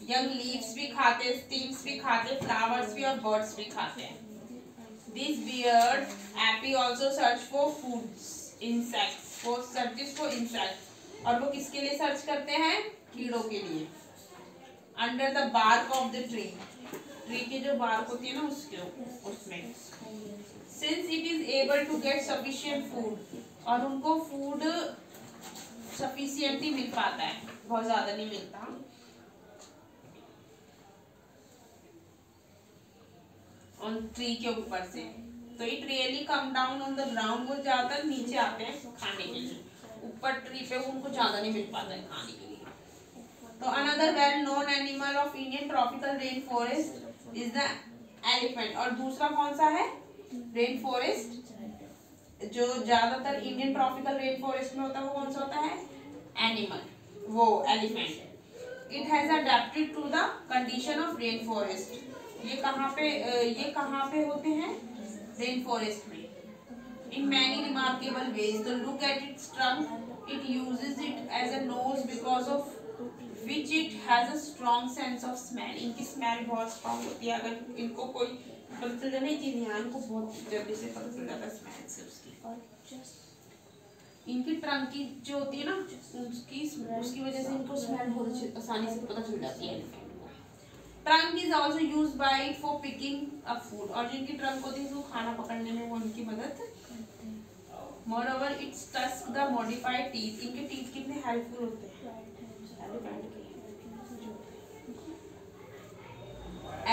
young leaves भी खाते हैं, stems भी खाते हैं, flowers भी और birds भी खाते हैं। This beard api also search for foods, insects, वो searches for insects, और वो किसके लिए सर्च करते हैं, कीड़ों के लिए, under the bark of the tree, tree की जो बार्क होती है ना उसमें, since it is able to get sufficient food, और उनको फूड सफिशिएंटली मिल पाता है, बहुत ज्यादा नहीं मिलता, ऑन ट्री के ऊपर से, तो it really come down on the ground, वो ज्यादातर नीचे आते हैं खाने के लिए, ऊपर ट्री पे उनको ज्यादा नहीं मिल पाता है खाने के लिए। तो another well known animal of Indian tropical rain forest is the elephant, और दूसरा कौन सा है, रेन फॉरेस्ट जो ज्यादातर इंडियन ट्रॉपिकल रेन फॉरेस्ट में होता है, वो कौन सा होता है, एनिमल, वो elephant. It has adapted to the condition of rainforest, ये कहाँ पे होते हैं, रेन फॉरेस्ट में, इन मैनी रिमार्केबल वेज, तो look at its trunk, it uses it as a nose because of which it has a strong sense of smell, इनकी स्मेल बहुत स्ट्रॉन्ग होती है, अगर इनको कोई पता चल जाए ना चीज यहाँ, इनको बहुत जल्दी से पता चल जाता है स्मेल से उसकी, इनकी ट्रंक की जो होती है ना उसकी वजह से इनको स्मेल बहुत आसानी से पता चल जाती है। Trunk is also use by it for picking a food, और जिनकी ट्रंक होती है वो खाना पकड़ने में वो उनकी मदद, moreover its tusk the modified teeth, इनके टीथ कितने हेल्पफुल होते हैं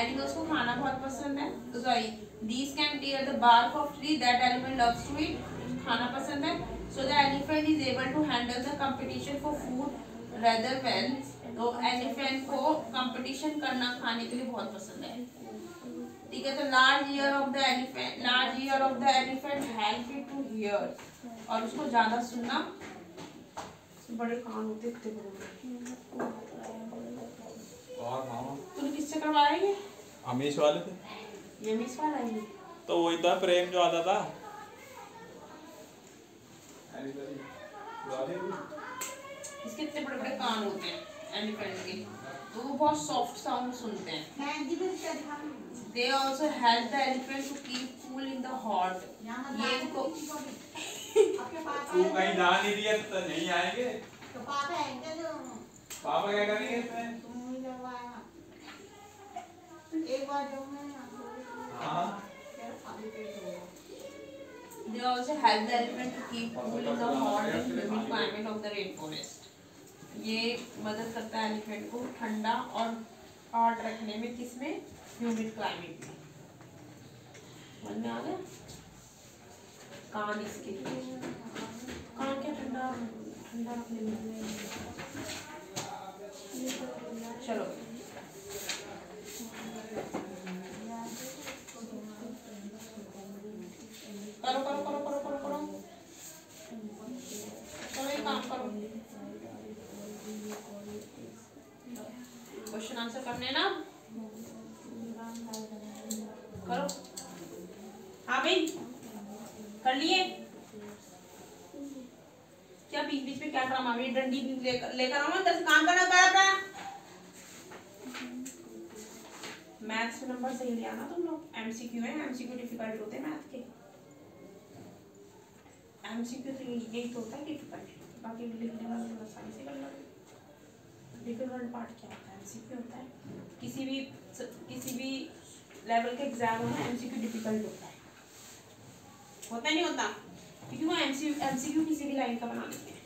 एनिमल्स को खाना बहुत पसंद है, तो sorry these can tear the bark of tree, that animal loves to eat, खाना पसंद है, so the elephant is able to handle the competition for food rather well, तो एलिफेंट को कंपटीशन करना खाने के लिए बहुत पसंद है। ठीक है, तो large ear of the elephant help it to hear, और उसको ज्यादा सुनना, बड़े कान होते इतने बड़े। और मामा तूने किससे करवाया ये? अमीश वाले थे। ये मिस वाला ही। तो वही था प्रेम जो आता था। इसके इतने बड़े बड़े कान होते हैं एलिफेंट के, तो वो बहुत सॉफ्ट साउंड सुनते हैं। They also help the elephant to keep cool in the hot. ये इनको तू कहीं जा नहीं रही है तो नहीं आएंगे। तो पापा आएंगे तो पापा क्या करेंगे इसमें? तुम ही लगवाया एक बार जो मैं हाँ। They also help the elephant to keep cool in the hot and humid climate of the rainforest. ये मदद करता है एलिफेंट को ठंडा और हॉट रखने में, किसमें? ह्यूमिड क्लाइमेट में। मन में आ गया? कान इसके कान क्या ठंडा ठंडा रखने में। चलो करो करो करो करो करो करो चलो ये काम करो। क्वेश्चन आंसर करने ना करो। हाँ भाई कर लिए क्या? बीच बीच में क्या ड्रामा? मेरी डंडी लेकर आओ, दस काम करना पड़ा। मैथ्स में नंबर सही ले आना तुम लोग। एमसीक्यू है, एमसीक्यू डिफिकल्ट होते हैं मैथ के। एमसीक्यू तो यही तो होता है डिफिकल्ट, बाकी लिखने वाला थोड़ा आसानी से कर लो। डिफिकल्ट पार्ट क्या होता है? एमसीक्यू होता है। किसी भी लेवल के एग्जाम में एमसीक्यू डिफिकल्ट होता है नहीं होता? क्योंकि वो एमसीक्यू किसी भी लाइन का बना देते हैं,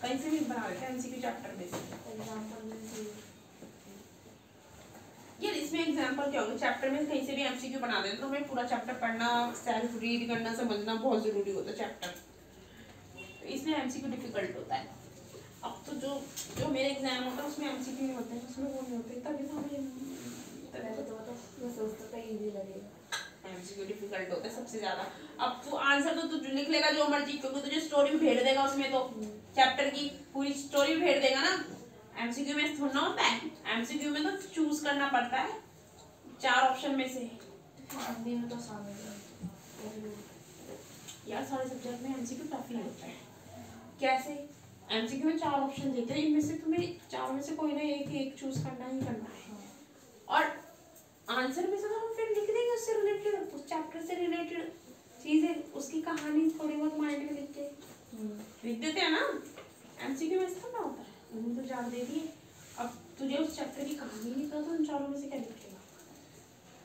कहीं से भी बना देते हैं एमसीक्यू चैप्टर में से। यार इसमें एग्जांपल क्या होगा? चैप्टर में कहीं से भी एमसीक्यू बना देते, तो हमें पूरा चैप्टर पढ़ना, सेल्फ रीड करना, समझना बहुत जरूरी होता है चैप्टर। तो इसमें एमसीक्यू डिफिकल्ट होता है। अब तो जो मेरे एग्जाम होता है उसमें एमसीक्यू नहीं होते हैं, उसमें वो नहीं होते, तभी तो हमें एमसीक्यू डिफिकल्ट होता है सबसे ज्यादा। अब तू आंसर तो तू लिख लेगा जो मर्जी, क्योंकि तुझे स्टोरी भी भेज देगा उसमें, तो चैप्टर की पूरी स्टोरी भी भेज देगा ना। एमसीक्यू में थोड़ा होता है, एमसीक्यू में तो चूज करना पड़ता है 4 ऑप्शन में से। यार सारे सब्जेक्ट में एमसीक्यू काफी होता है। कैसे? एमसीक्यू में 4 ऑप्शन देते हैं, इनमें से तुम्हें 4 में से कोई ना एक चूज करना ही करना है। और आंसर में से तो हम फिर लिख देंगे उससे रिलेटेड, उस चैप्टर से रिलेटेड चीजें, उसकी कहानी थोड़ी बहुत माइंड में लिख देते हैं ना। एमसीक्यू में इस तरह होता है, उन्होंने तो जान दे दिए। अब तुझे उस चैप्टर की कहानी लिखा तो उन 4 में से क्या लिखेगा?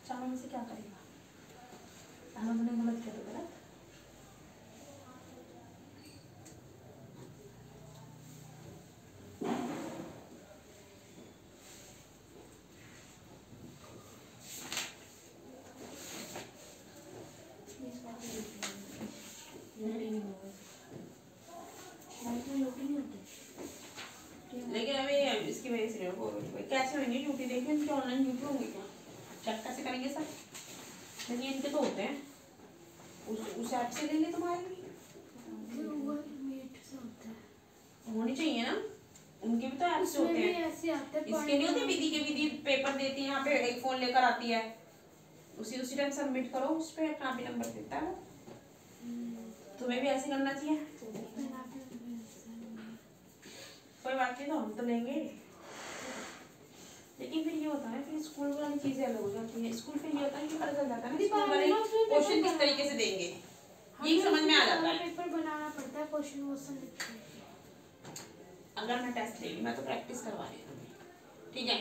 4 में से क्या करेगा? तुमने गलत किया तो गलत। लेकिन अभी इसकी वजह से कैसे होंगे ड्यूटी? देखिए इनके ऑनलाइन ड्यूटी होंगे क्या? चेक कैसे करेंगे सर? लेकिन इनके तो होते हैं, उस ऐप से ले ले तुम्हारे भी होनी चाहिए ना, उनके भी तो ऐप से होते हैं। इसके नहीं होते? विधि पेपर देती है, यहाँ पे एक फोन लेकर आती है, उसी टाइम सबमिट करो, उस पर अपना भी नंबर देता है वो। तुम्हें भी ऐसे करना चाहिए। कोई बात नहीं, तो हम तो लेंगे, लेकिन फिर ये होता है फिर स्कूल वाली चीजें अलग हो जाती है। स्कूल फिर ये होता है कि पता चल जाता है ना स्कूल वाले क्वेश्चन किस तरीके से देंगे, ये समझ में आ जाता है। पेपर बनाना पड़ता है, क्वेश्चन वोश्चन लिखते हैं। अगर मैं टेस्ट ले रही, मैं तो प्रैक्टिस करवा रही हूँ, ठीक है?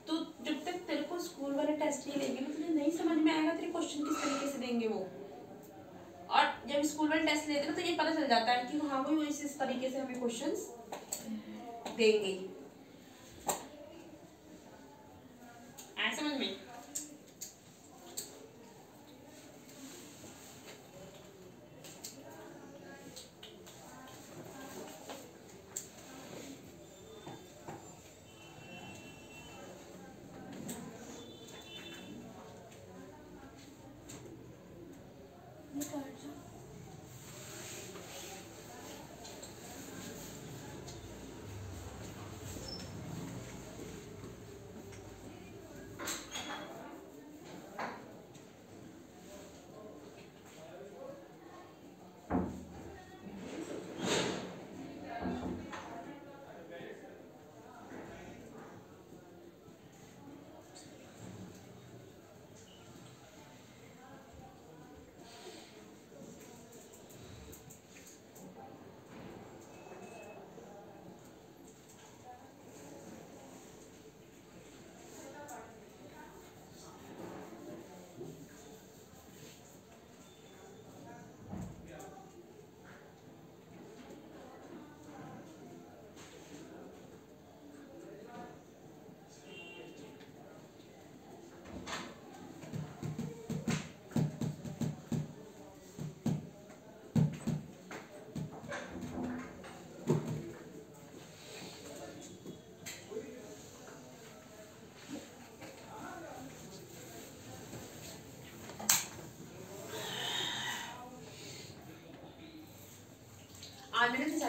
तो जब तक तेरे को स्कूल वाले टेस्ट नहीं लेंगे ना, तुझे नहीं समझ में आएगा तेरे क्वेश्चन किस तरीके से देंगे वो। और जब स्कूल वाले टेस्ट लेते ना, तो ये पता चल जाता है कि हाँ वो इस तरीके से हमें क्वेश्चंस देंगे। आया समझ में?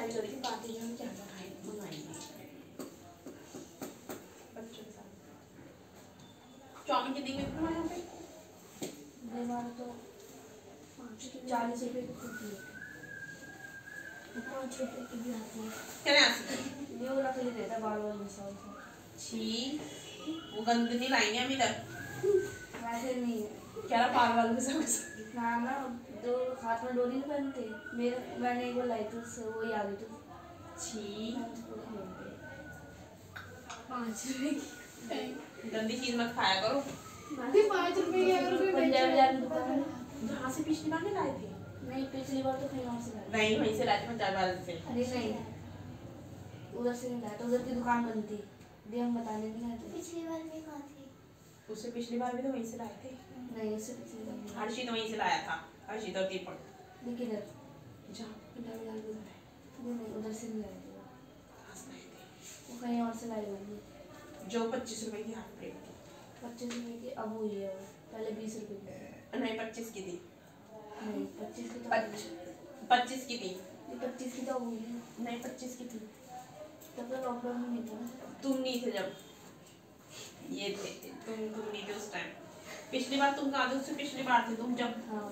डिसाइड करी थी पार्टी में हम क्या क्या खाए मंगाएंगे बच्चों के साथ। चाउमीन कितनी में तुम्हारे यहाँ पे? दीवार तो 40 रुपये की खुद 5 रुपये की भी आती है। क्या आती है? ये वो नकली देता बाल वाल मसाला सा। छी वो गंद नहीं लाएंगे हम इधर। वैसे नहीं है क्या रहा पाल वालों के साथ ना ना, जो हाथ में डोरी नहीं पहनते मैंने एक बार लाई थी उससे वही आ गई थी। छी 5 रुपये की गंदी चीज मत खाया करो। 5 रुपए की अगर कोई पंजाब बाजार की दुकान है। जहाँ से पिछली बार नहीं लाए थे? नहीं पिछली बार तो कहीं और से लाया। नहीं वहीं से लाए थे पंजाब वाले से। अरे नहीं उधर से नहीं लाया था, उधर की दुकान बंद थी दी हम बताने नहीं आते। पिछली बार में कहाँ थी? उससे पिछली बार भी तो वहीं से लाए थे। नहीं उससे पिछली बार नहीं। हर्षित वहीं से लाया था, हर्षित और दीपक। लेकिन इधर जहाँ पंजाब वाले भी लाए नहीं उधर से नहीं लाए थे कहाँ से लाए थे? वो कहीं और से लाई होंगी। जो 25 रुपए की हाफ प्लेट थी। 25 रुपये की अब हुई है वो, पहले 20 रुपये की। नहीं 25 की थी। नहीं 25 की तो 25 की थी। 25 की तो हुई है। नहीं 25 की थी। तब तो लॉकडाउन में नहीं था ना। तुम नहीं थे जब ये थे, तुम नहीं थे उस टाइम। पिछली बार तुम कहाँ थे? उससे पिछली बार थे तुम जब। हाँ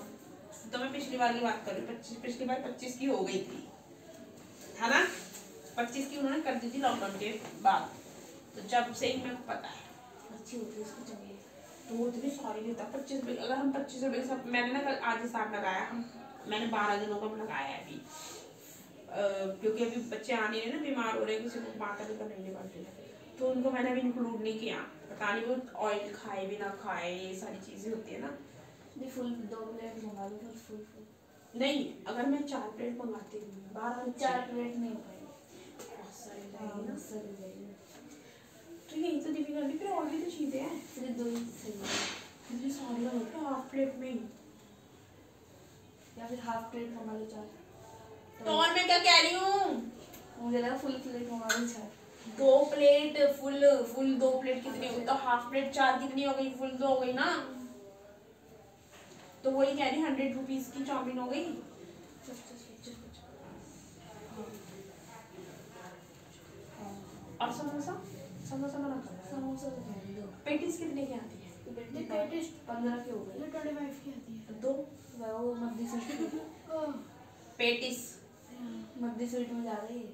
तो मैं पिछली बार की बात कर रही हूँ। 25 पिछली बार 25 की हो गई थी है ना? 25 की उन्होंने कर दी थी लॉकडाउन के बाद। तो जब से ही मेरे को पता है। अच्छी होती है उसको चाहिए तो वो इतनी सारी लेता 25 रुपये। अगर हम 25 रुपये सब मैंने ना कल आज हिसाब लगाया मैंने 12 दिनों का लगाया है अभी। क्योंकि अभी बच्चे आने हैं ना बीमार हो रहे हैं, किसी को माता पिता नहीं करते तो उनको मैंने अभी इंक्लूड नहीं किया। पता नहीं वो ऑयल खाए भी ना खाए, ये सारी चीज़ें होती है ना। नहीं फुल 2 प्लेट मंगा लो बस फुल नहीं अगर मैं 4 प्लेट मंगाती हूँ 12 4 प्लेट नहीं हो पाएगी। बहुत सारी हाँ रहेगी ना। सही रहेगी तो यही तो डिफिकल्टी फिर और भी तो चीज़ें हैं। फिर 2 ही सही है मुझे सारी होती है हाफ प्लेट में ही। या फिर हाफ प्लेट मंगा लो 4। तो और मैं क्या कह रही हूँ? मुझे लगा फुल प्लेट मंगा लो 4। 2 प्लेट फुल 2 प्लेट कितनी हो गई? तो हाफ प्लेट 4 कितनी हो गई? फुल 2 हो गई ना। तो वही कह रही 100 रुपीज की चाउमीन हो गई। और समोसा समोसा बना कर समोसा तो खा लो। पेटीज कितने की आती है? पेटिस 15 की हो गई। 25 की आती है। तो 2 वो मध्य स्वीट पेटीज। मध्य स्वीट में जा रही है।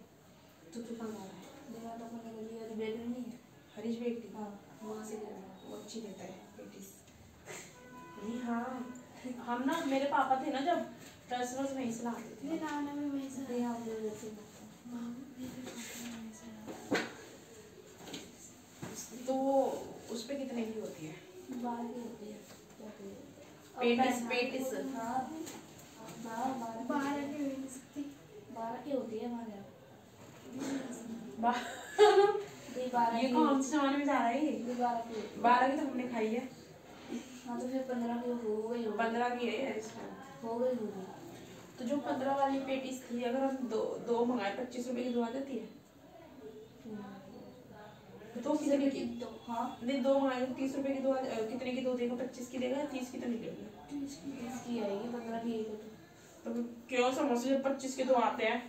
तो तू कहाँ जा रहा है? देखा तो अपने गली वाली बेकरी नहीं है। हरीश बेकरी। हाँ वहाँ से लेना वो अच्छी देता है पेटीज। नहीं हाँ हम ना मेरे पापा थे ना जब रोज वहीं से लाते थे। ये नाना में वही सा यहाँ मुझे वैसे तो उस पे कितने की होती है? 12 की होती है। पेटीज हाँ 12 की हो नहीं सकती। 12 की होती है हमारे यहाँ। ये 12 ये कौन से जमाने में जा रहा है ये? 12 की होती है। 12 की तो हमने खाई है। हाँ तो फिर 15 की हो गई 15 की है इस टाइम। हो गई होगी। तो जो 15 वाली पेटीज थी अगर हम दो मंगाए 25 रुपए की 2 आ जाती है। तो कितने की? तो हाँ नहीं 2 मंगाए 30 रुपए की 2 कितने की 2 देगा? 25 की देगा 30 की तो नहीं देगा। 30 की आएगी 15 की एक तो क्यों समोसे जब 25 के 2 आते हैं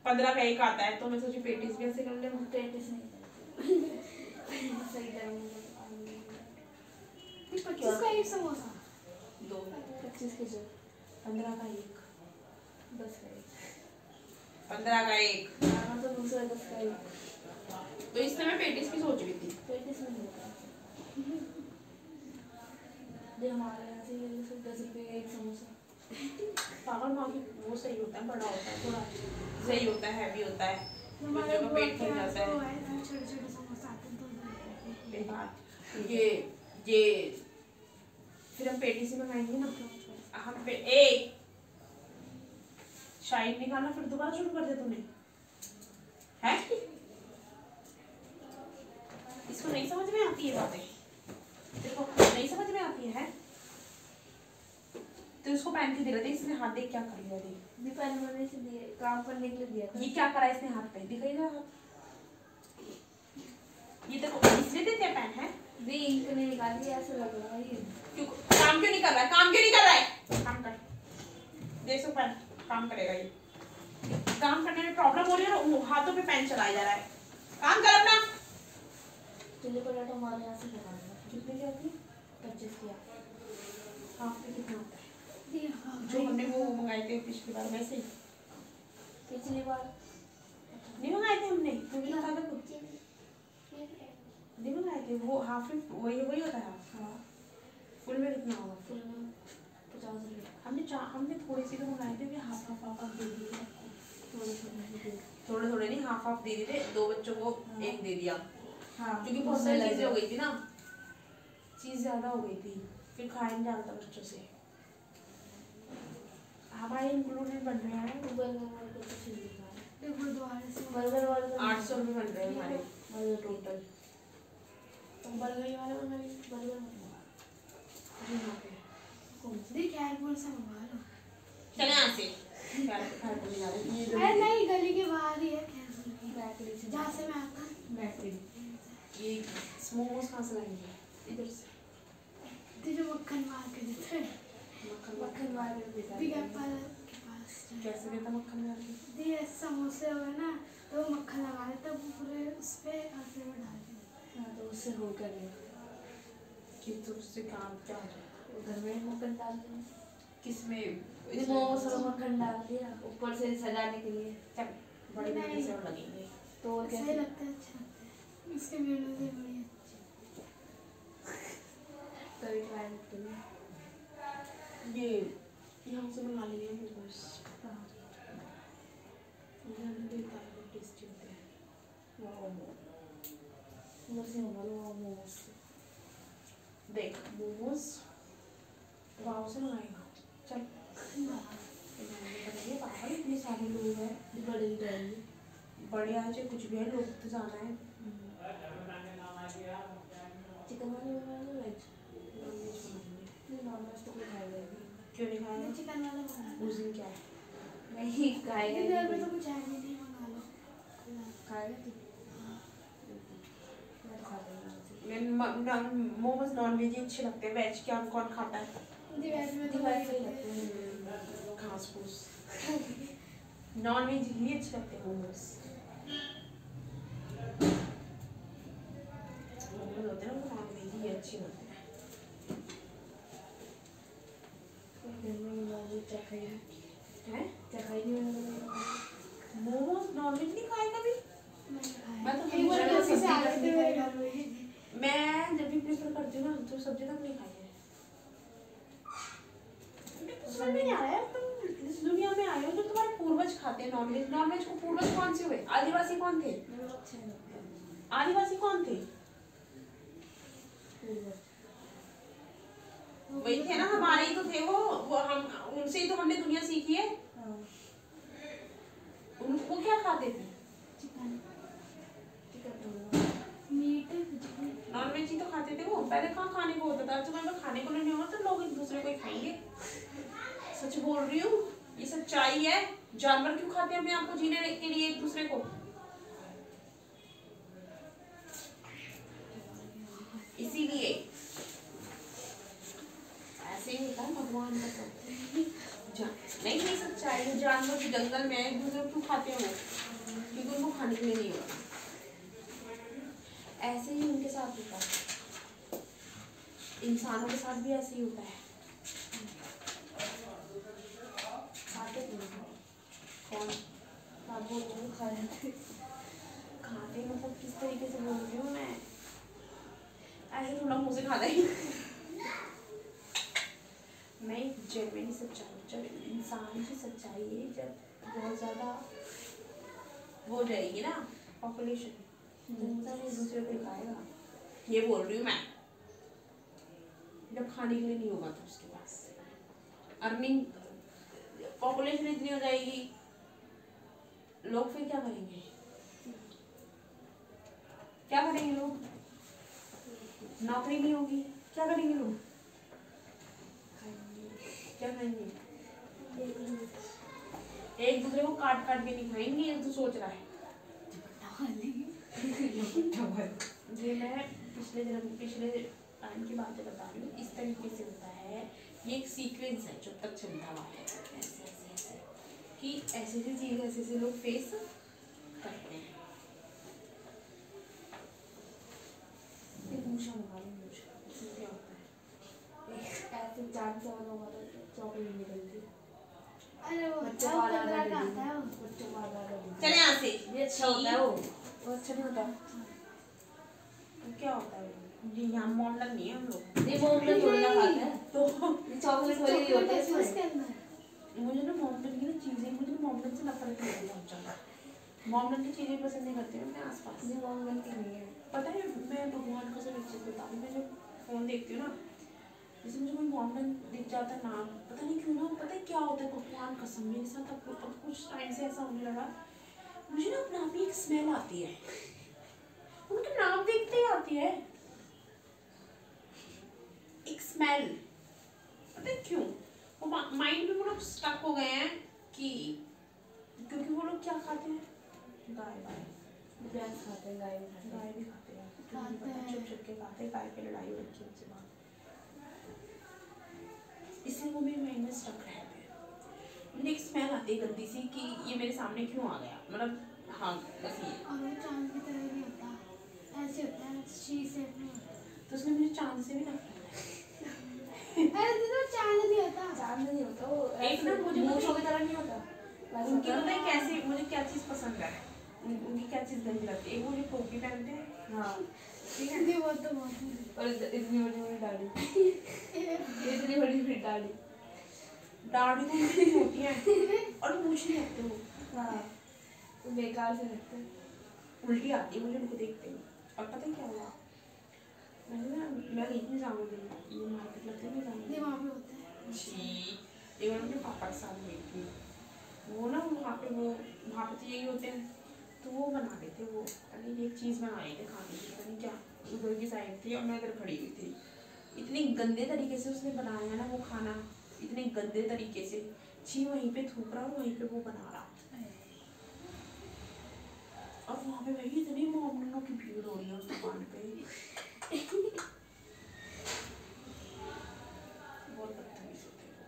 15 का एक आता है तो मैं सोची पेटीज भी ऐसे कर ले। पेटिस नहीं सही करेंगे 25 का एक समोसा। 2 25 के 2 15 का एक 10 का एक 15 का एक। हाँ तो दूसरा 10 का एक। तो इसलिए मैं पेटीज की सोच रही थी। पेटिस में नहीं होता जो हमारे यहाँ से 10 रुपये का एक समोसा। पागल माँ की वो सही होता है, बड़ा होता है, थोड़ा सही होता है, हैवी होता है, हमारे बच्चों का पेट भर जाता है। छोटे-छोटे समोसा आते हैं 2 रुपए के। ये फिर हम पेटी से मंगाएंगे ना। हम पे शाही निकालना फिर दोबारा शुरू कर दे तूने है? इसको नहीं समझ में आती है बातें, देखो नहीं समझ में आती है तो इसको पहन के दे रहे थे। इसने हाथ देख क्या कर लिया? देख दीपावली मनाने से दिए काम करने के लिए दिया था। ये क्या करा इसने हाथ पे? दिखाई ना हाथ। ये देखो इसलिए देते हैं पेन है दी इंक ने निकाल दिया ऐसा लग रहा है ये। क्यों काम क्यों नहीं कर रहा है? काम क्यों नहीं कर रहा है? काम कर दे सो पेन काम करेगा ये। काम करने में प्रॉब्लम हो रही है और हाथों पे पेन चलाया जा रहा है। काम कर अपना। चिल्ली पटाटो हमारे यहाँ से बनाना कितने की आती है? 25 की। हाफ पे कितना आता है? हाँ, जो हमने वो मंगाए थे पिछली बार वैसे ही पिछली बार नहीं मंगाए थे हमने, तुमने बता दो कुछ नहीं मंगाए थे वो हाफ में वही वही होता है। हाँ फुल में कितना होगा? फुल में 50 रुपये। हमने थोड़ी सी तो मंगाए थे, फिर हाफ हाफ हाफ दे दिए सबको। थोड़े थोड़े नहीं, हाफ हाफ दे दिए थे, 2 बच्चों को एक दे दिया हाँ क्योंकि बहुत सारी चीजें हो गई थी ना, चीज ज्यादा हो गई थी, फिर खाया नहीं जाता बच्चों से। हमारे इंक्लूडेड बन रहे हैं गुरुद्वारे से बर्गर वाले 800 रुपये बन रहे हैं हमारे बर्गर टोटल। तो बर्गर वाले में मैंने बर्गर जी यहाँ पे देख खैरपुर से मंगवा लो। चले यहाँ से खैरपुर जा रहे हैं। अरे नहीं, गली के बाहर ही है खैरपुर की, बैकरी से जहाँ से मैं आता हूँ। बैटरी ये मोमोज कहाँ से लाएंगे? इधर से तो जो मक्खन मार के देते हैं मक्खन वाले बिगा पार्लर के पास। कैसे देता मक्खन डाल के? दी समोसे हो गए ना, तो वो मक्खन लगा देते हैं, वो पूरे उस पे आटे में डाल के। हाँ तो उससे हो कर कि तो उससे काम क्या हो जाए? घर में मक्खन डाल दें किसमें? मोमोज और मक्खन डाल दिया ऊपर से सजाने के लिए। चल बड़े बड़े से और लगेंगे तो और सही कैसे लगता है, अच्छा लगता है। इसके वीडियो भी बड़ी अच्छी। कभी ट्राई करते हैं। ये यहाँ से मंगा लेंगे मोमोज। टेस्टी होते हैं। उधर से मंगा लो मोमोज। देख मोमोज वाव से मंगाएगा। चल पापा इतने सारे लोग हैं, बड़े ही डालिए बड़े आज कुछ भी है, लोग तो जाना है। चिकन वाले बनाएंगे वेज नॉनवेज बनाएंगे। नॉन वेज तो कोई खाएगा ही क्यों नहीं खाएगा? चिकन वाला मंगा उस दिन क्या है? नहीं लो। खाएगा इधर पे ही तो कुछ है नहीं, मंगा लो। खाएगा तू मैं तो खाता हूँ मोमोज नॉन वेज ही अच्छे लगते हैं, वेज क्या कौन खाता है? दिवाली में तो दिवाली वही से लगते हैं। घास फूस। नॉन वेज ही अच्छे लगते हैं मोमोज। मोमोज होते हैं ना, नॉन वेज ही अच्छे लगते हैं। हैं? मोमोज नॉन वेज नहीं खाए कभी? मैं तो एक बार हमेशा किसी से सब्जी आते तक थे नहीं मेरे खाई। घर में। मैं जब भी प्रेफर करती हूँ ना तो सब्जी तक नहीं खाई है। समझ में नहीं आ रहा है, तुम इस दुनिया में आए हो जो तुम्हारे पूर्वज खाते हैं नॉनवेज। नॉनवेज को पूर्वज कौन से हुए? आदिवासी कौन थे? आदिवासी कौन थे? वही थे ना, हमारे ही तो थे वो हम उनसे ही तो हमने दुनिया सीखी है। उनको क्या खाते थे? चिकन मीट नॉनवेज ही तो खाते थे वो। पहले कहाँ खाने को होता था, तुम्हारे पास खाने को नहीं होगा तो लोग एक दूसरे को ही खाएंगे। सच बोल रही हूँ, ये सच्चाई है। जानवर क्यों खाते हैं अपने आप को जीने के लिए एक दूसरे को? इसीलिए ऐसे ही होता है भगवान का सब। नहीं नहीं सच्चाई है, जानवर भी जंगल में एक दूसरे को क्यों खाते हैं वो? क्योंकि उनको खाने के लिए नहीं होता। ऐसे ही उनके साथ होता है, इंसानों के साथ भी ऐसे ही होता है। खाते कौन? आप बोल रहे हो खाते? खाते मतलब किस तरीके से बोल रही हूँ मैं? ऐसे थोड़ा मुँह से खाता ही नहीं। जेन्युइन सच्चाई, जब इंसान की सच्चाई है, जब बहुत ज़्यादा हो जाएगी ना पॉपुलेशन, इंसान एक दूसरे को खाएगा। ये बोल रही हूँ मैं। जब खाने के लिए नहीं होगा तो उसके पास अर्निंग, पॉपुलेशन इतनी हो जाएगी, लोग फिर क्या करेंगे? क्या करेंगे लोग? नौकरी नहीं होगी, क्या करेंगे लोग? क्या खाएंगे? एक दूसरे को काट काट के नहीं खाएंगे। ये तो सोच रहा है। ये मैं पिछले टाइम की बातें बता रही हूँ। इस तरीके से होता है, ये एक सीक्वेंस है जो तक चलता हुआ है। ऐसे ऐसे ऐसे कि ऐसी चीज़ ऐसे लोग फेस करते हैं। एक मूछा लगा लो, मूछा इसमें क्या होता है? ऐसे 4 साल हमारा चॉकलेट निकलती है। अरे वो बच्चे क्या वाला पंद्रह का दे आता है वो। बच्चों वाला चले यहाँ से। ये अच्छा होता है वो अच्छा नहीं होता। तो क्या होता है वो? जी यहाँ मॉडल नहीं है हम लोग। ये मोमडन थोड़ी ना खाते हैं, तो ये चॉकलेट वाली ही होती है उसके इसमें। अंदर मुझे ना मॉडल की ना चीज़ें, मुझे ना मॉडल से नफरत नहीं होती बहुत ज़्यादा। मॉडल की चीज़ें पसंद नहीं करती मैं अपने आसपास। ये मोमडन की नहीं है। पता है मैं भगवान का सब एक चीज़ बता रही, मैं जब फ़ोन देखती हूँ ना, जैसे मुझे कोई मॉडल दिख जाता है नाम, पता नहीं क्यों ना, पता है क्या होता है, भगवान कसम मेरे साथ अब कुछ टाइम से ऐसा होने लगा, मुझे ना अपने आप ही एक स्मेल आती है, उनके नाम देखते ही आती है एक स्मेल। पता है क्यों? वो माइंड में वो लोग स्टक हो गए हैं कि क्योंकि वो लोग क्या खाते हैं, गाय भैंस खाते हैं, गाय भी खाते हैं। गाय भी खाते हैं, खाते हैं। छुप छुप के खाते हैं, गाय पे लड़ाई हो रखी है उनसे बात, इसलिए वो मेरे माइंड में स्टक रहते हैं। मुझे एक स्मेल आती है गंदी सी कि ये मेरे सामने क्यों आ गया, मतलब हाँ बस ये। और वो चांद की तरह नहीं होता, ऐसे होता है शी शेप में होता है। तो उसने मुझे चांद से भी नफरत अरे तो चांद नहीं होता। चांद नहीं होता वो, एक ना मुझे मूंछों की तरह नहीं होता। है। उनकी पता है कैसे, मुझे क्या चीज़ पसंद है, उनकी क्या चीज़ गंदी लगती है, एक वो जो टोपी पहनते हैं, हाँ, ठीक है, नहीं वो तो बहुत है। और इतनी बड़ी बड़ी दाढ़ी, इतनी बड़ी बड़ी दाढ़ी। दाढ़ी तो उनकी नहीं होती है और मूछ नहीं रखते वो, हाँ, तो बेकार से लगते हैं। उल्टी आती है मुझे उनको देखते ही। और पता है क्या हुआ, मैंने ना मैं इतनी जाऊँ गई, ये मार्केट लगती है, मैं नहीं वहाँ पे होता है। छी, एक बार अपने पापा के साथ गई थी, वो ना वहाँ पे तो यही होते हैं, तो वो बना रहे थे, वो अरे एक चीज़ बना रहे थे खाने की, पता नहीं क्या, उधर की साइड थी और मैं इधर खड़ी हुई थी, इतने गंदे तरीके से उसने बनाया ना वो खाना, इतने गंदे तरीके से, छी वहीं पे थूक रहा और वहीं पे वो बना रहा, और वहाँ पे भाई इतनी मोमडनों की भीड़ हो रही है उस दुकान पे, बहुत बदतमीज होते हैं वो।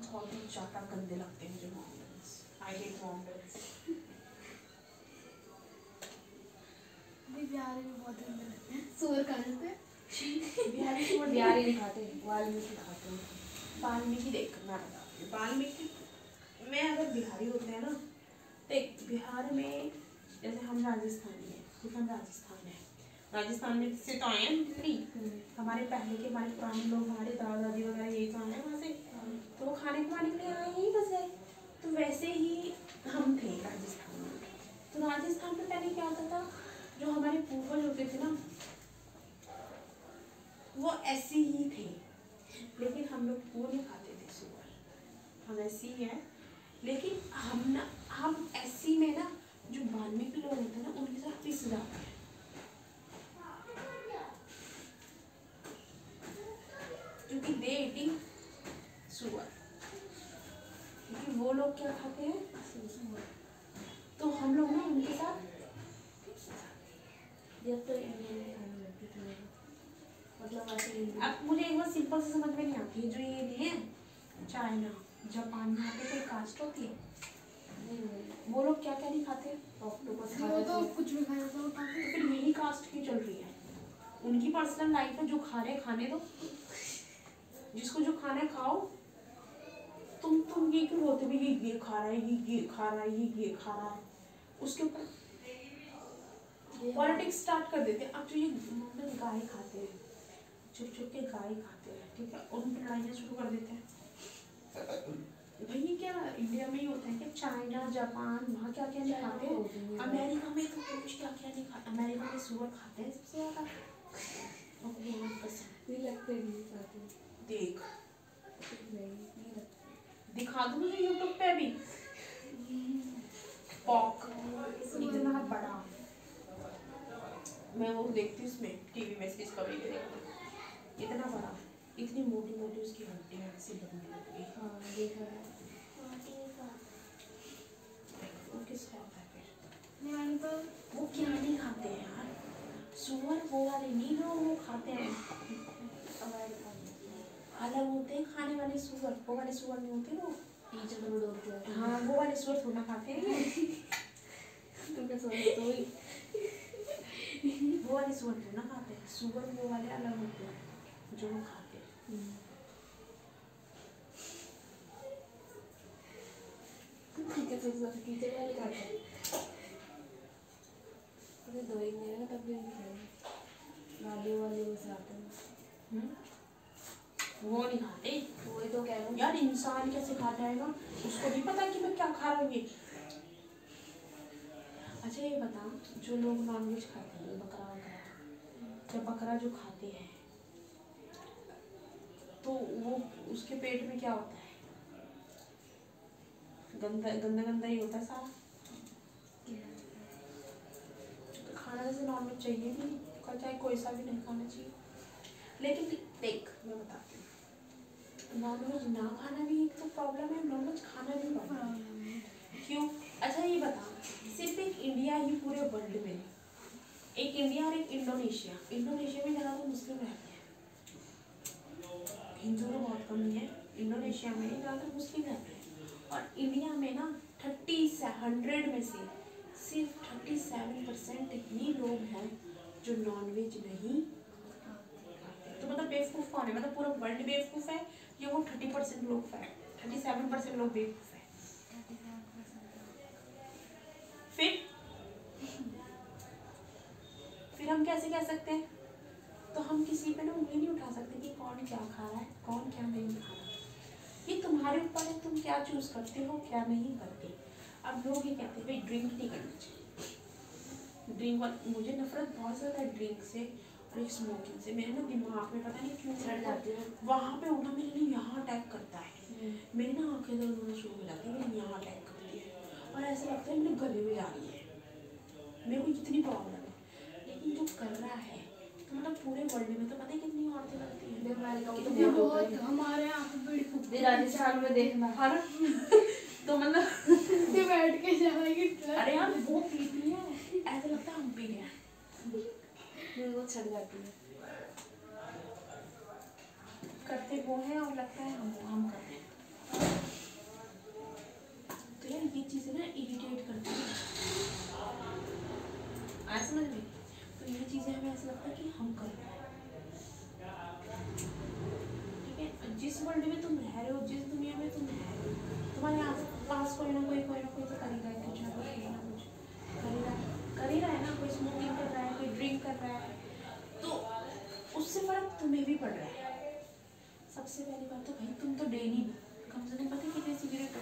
बहुत ही ज़्यादा गंदे लगते हैं मुझे Mohammedans, I hate Mohammedans. Bihari भी बहुत गंदे लगते हैं, सुअर खा लेते हैं। बिहारी को बिहारी नहीं खाते, वाल्मीकि खाते हैं। वाल्मीकि देख मैं बताती हूँ, वाल्मीकि में अगर बिहारी होते हैं ना, देख बिहार में जैसे हम राजस्थानी हैं, ठीक हम राजस्थान है, राजस्थान में से तो आए हैं दिल्ली, हमारे पहले के हमारे पुराने लोग, हमारे दादा दादी वगैरह यही तो आए हैं वहाँ से, तो वो खाने खुआने के लिए आए यहीं बस गए, तो वैसे ही हम थे राजस्थान में। तो राजस्थान में पहले क्या होता था, जो हमारे पूर्वज होते थे ना, वो ऐसे ही थे, लेकिन हम लोग वो नहीं खाते थे सुअर, हम ऐसे ही हैं, लेकिन हम ऐसी में ना जो वाल्मीकि लोग होते हैं ना उनके साथ पिस जाते हैं, क्योंकि दे ईटिंग सुअर, क्योंकि वो लोग क्या खाते हैं, तो हम लोग ना उनके साथ जब तो इंडियन में खाने लगती थी मेरी, मतलब ऐसे ही। अब मुझे एक बार सिंपल से समझ में नहीं आती है, जो ये नहीं है चाइना जापान में पे कोई कास्ट होती है, वो लोग क्या क्या नहीं खाते, ऑक्टोपस वो खाते तो थे। कुछ भी खा जाता है वो तो खाते हैं। फिर यही कास्ट क्यों चल रही है, उनकी पर्सनल लाइफ है, जो खा रहे हैं खाने दो, जिसको जो खाना है खाओ, तुम ये क्यों बोलते भी ये खा रहा है, ये खा रहा है, ये खा रहा है, उसके ऊपर पॉलिटिक्स स्टार्ट कर देते हैं। अब जो ये मतलब गाय खाते हैं, छुप छुप के गाय खाते हैं, ठीक है, और उन पर लड़ाइयाँ शुरू कर देते हैं, भाई ये क्या इंडिया में ही होता है क्या, चाइना जापान वहाँ क्या क्या नहीं खाते हैं, अमेरिका में तो कुछ क्या क्या नहीं खाते, अमेरिका में सुअर खाते हैं सबसे ज़्यादा, भगवान कसम, नहीं लगते, नहीं खाते, देख नहीं लगते। दिखा दूँ मुझे यूट्यूब पे अभी, पॉक इतना बड़ा, मैं वो देखती हूँ उसमें टीवी में डिस्कवरी में देखती हूँ, इतना बड़ा, इतनी मोटी मोटी उसकी हड्डियाँ ऐसी लगने लगती, हाँ देखा है। वो किस खाता है फिर, मैंने तो वो क्या नहीं खाते हैं यार, सुअर वो वाले नहीं, जो वो खाते हैं अमेरिका में अलग होते हैं खाने वाले सुअर, वो वाले सुअर नहीं होते वो। टीचर तो बोलते हैं हाँ वो वाले सुअर थोड़ा खाते हैं। तुम क्या सोच तो ही वो वाले सुअर थोड़ा खाते हैं, सुअर वो वाले अलग होते हैं जो वो खाते हैं। ठीक है सोच टीचर वाले खाते हैं। अरे दो एक नहीं है तब भी नहीं खाएंगे गाली वाले वो से आते हैं। वो नहीं खाते। वही तो कह रहा हूँ यार इंसान कैसे खाता है ना, उसको भी पता है कि मैं क्या खा रहा हूँ ये। अच्छा ये बता, जो लोग नॉनवेज खाते हैं बकरा वगैरह, जब बकरा जो खाते हैं तो वो उसके पेट में क्या होता है? गंदा गंदा गंदा ही होता है सारा। खाना जैसे नॉनवेज चाहिए भी नहीं, चाहे कोई सा भी नहीं खाना चाहिए। लेकिन देख मैं बताती हूँ, नॉनवेज ना खाना भी एक तो प्रॉब्लम है, नॉनवेज खाना भी प्रॉब्लम है। क्यों? अच्छा ये बता, सिर्फ एक इंडिया ही पूरे वर्ल्ड में, एक इंडिया और एक इंडोनेशिया, इंडोनेशिया में ज़्यादा तो मुस्लिम रहते हैं, हिंदू तो बहुत कम ही है। इंडोनेशिया में ज़्यादा मुस्लिम रहते हैं और इंडिया में ना 100 में से सिर्फ 37% ही लोग हैं जो नॉनवेज नहीं खाते। तो मतलब बेवकूफ़ कौन है? मतलब पूरा वर्ल्ड बेवकूफ़ है या वो 30% लोग है? 37% लोग बेवकूफ़ है। फिर हम कैसे कह सकते हैं? तो हम किसी पे ना उंगली नहीं उठा सकते कि कौन क्या खा रहा है, कौन क्या नहीं खा रहा है। ये तुम्हारे ऊपर है, तुम क्या चूज़ करते हो क्या नहीं करते। अब लोग ये कहते हैं भाई ड्रिंक नहीं करनी चाहिए, ड्रिंक वाला मुझे नफरत बहुत ज़्यादा है ड्रिंक से और एक स्मोकिंग से। मेरे ना दिमाग में पता नहीं क्यों चढ़ जाती है, वहाँ पे होना मेरे लिए यहाँ अटैक करता है, मेरी ना आंखें दर्द होना शुरू हो जाती है, मेरे यहाँ अटैक करती है और ऐसा लगता है मेरे गले में जा रही है, मेरे को इतनी प्रॉब्लम है। लेकिन जो कर रहा है तो मतलब पूरे वर्ल्ड में तो पता है कितनी औरतें करती हैं। बहुत हमारे यहाँ पे बड़ी फुकती राजस्थान में देखना हाँ ना तो मतलब बैठ के जाएगी। अरे यार वो पीती है, ऐसा लगता है हम पी रहे हैं, मेरे को छड़ जाती है। करते वो हैं और लगता है हम कर रहे हैं। तो यार ये चीज़ें ना इरिटेट करती हैं, आया समझ में? तो ये चीज़ें हमें ऐसा लगता है कि हम कर रहे हैं। ठीक है, जिस वर्ल्ड में तुम रह रहे हो, जिस दुनिया में तुम रह रहे हो, तुम्हारे पास कोई ना कोई तो कर ही रहा है, कुछ ना कुछ कर ही रहा है ना। कोई स्मोकिंग कर रहा है, कोई ड्रिंक कर रहा है, तो उससे फर्क तुम्हें भी पड़ रहा है। सबसे पहली बात तो भाई तुम तो डेली कम से कम पता है कितने सिगरेट हो,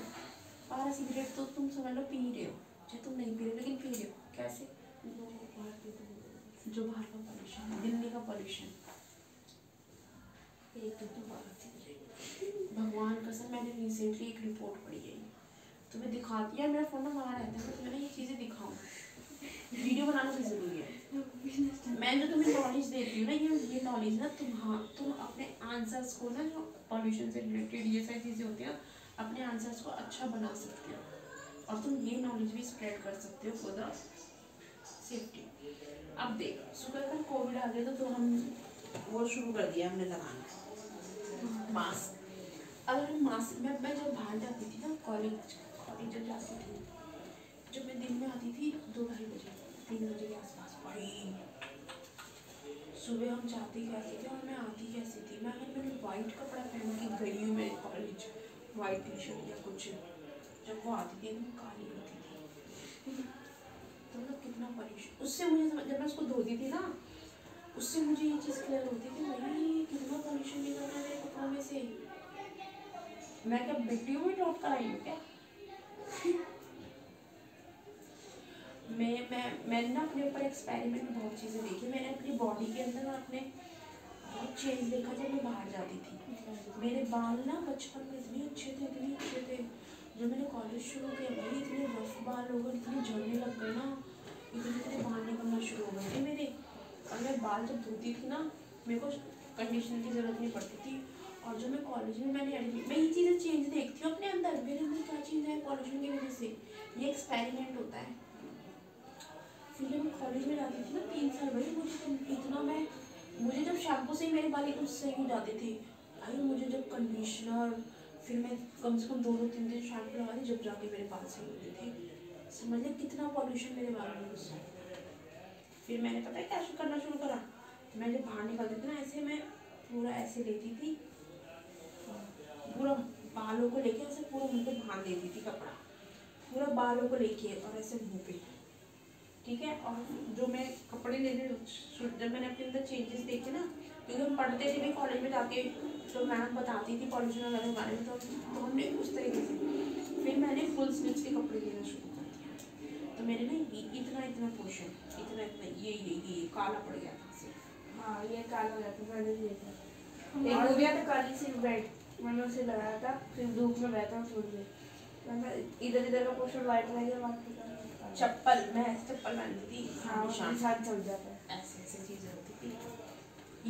12 सिगरेट तो तुम समझ लो पी रहे हो, चाहे तुम नहीं पी रहे लेकिन पी रहे हो। कैसे? जो बाहर का पॉल्यूशन, दिल्ली का पॉल्यूशन, एक तो 12 सिगरेट। भगवान कसम मैंने रिसेंटली एक रिपोर्ट पढ़ी है, तुम्हें दिखाती है, मेरा फोन ना वहाँ रहता है तो तुम्हें ये चीज़ें दिखाऊँ, वीडियो बनाना भी ज़रूरी है। मैं जो तुम्हें नॉलेज देती हूँ ना, ये नॉलेज ना तुम अपने आंसर्स को ना, जो पॉल्यूशन से रिलेटेड ये सारी चीज़ें होती हैं, अपने आंसर्स को अच्छा बना सकते हो और तुम ये नॉलेज भी स्प्रेड कर सकते हो फॉर द सेफ्टी। अब देख शुक्र कर कोविड आ गया तो हम वो शुरू कर दिया हमने लगाना मास्क। अगर हम मास्क मैं जब बाहर जाती थी ना, कॉलेज जब जाती थी, जब मैं दिन में आती थी 2-2:30 बजे 3 बजे के आसपास, भाई सुबह हम जाती कैसे थे और मैं आती कैसी थी। मैंने वाइट कपड़ा पहन के गई हूँ मैं कॉलेज, वाइट टी शर्ट या कुछ, जब वो आती थी तो काली होती थी। तो मतलब कितना परेशान, उससे मुझे जब मैं उसको धोती थी ना, उससे मुझे ये चीज़ क्लियर होती थी भाई कितना पॉल्यूशन निकल रहा है मेरे कपड़ों में से। मैं क्या मिट्टियों में लौट कर आई हूँ क्या? मैंने ना अपने ऊपर एक्सपेरिमेंट बहुत चीज़ें देखी, मैंने अपनी बॉडी के अंदर अपने बहुत चेंज देखा जब मैं बाहर जाती थी। मेरे बाल ना बचपन में इतने अच्छे थे, जब मैंने कॉलेज शुरू किया भाई इतने रफ बाल हो गए, इतने झड़ने लग गए ना, इतने बाल निकलना शुरू हो गए थे मेरे। और मैं बाल जब धोती थी ना, मेरे को कंडीशनर की ज़रूरत नहीं पड़ती थी। और जब मैं कॉलेज में मैं ये चीज़ें चेंज देखती हूँ अपने अंदर, मेरे अंदर क्या चीज़ है पॉल्यूशन की वजह से, ये एक्सपेरिमेंट होता है। फिर जब मैं कॉलेज में जाती थी ना 3 साल भाई, मुझे जब शैम्पू से ही मेरे बाल एकदम सही हो जाते थे, भाई मुझे जब कंडीशनर, फिर मैं कम से कम 2-3 दिन शैम्पू लगा दी, जब जाके मेरे बाल सही होते थे। समझ ले कितना पॉल्यूशन मेरे बालों में घुस जाता। फिर मैंने पता है क्या करना शुरू करा, मैं जब बाहर निकलती थी ना, ऐसे मैं पूरा ऐसे लेती थी, पूरा बालों को लेके ऐसे पूरा मुंह पे बांध देती थी कपड़ा, पूरा बालों को लेके और ऐसे मुंह पे, ठीक है। और जो मैं कपड़े लेने, जब मैंने अपने अंदर चेंजेस देखे ना, क्योंकि हम पढ़ते थे भी कॉलेज में जाके, तो मैम बताती थी पॉल्यूशन वगैरह के बारे में, तो हमने उस तरीके से, फिर मैंने फुल स्लीव्स के कपड़े लेना शुरू कर दिया। तो मेरे ना इतना इतना पोर्शन, इतना इतना ये काला पड़ गया था से। हाँ ये काला हो जाता, मैंने भी देखा। एक हो गया था काली सी बेड, मैंने उसे लगाया था, फिर धूप में बैठा छूट गई, इधर इधर का पोर्शन वाइट रह गया, बाकी का चप्पल, मैं चप्पल पहनती थी, हाँ हमेशा साथ चल जाता है। ऐसे ऐसे चीज़ें होती थी।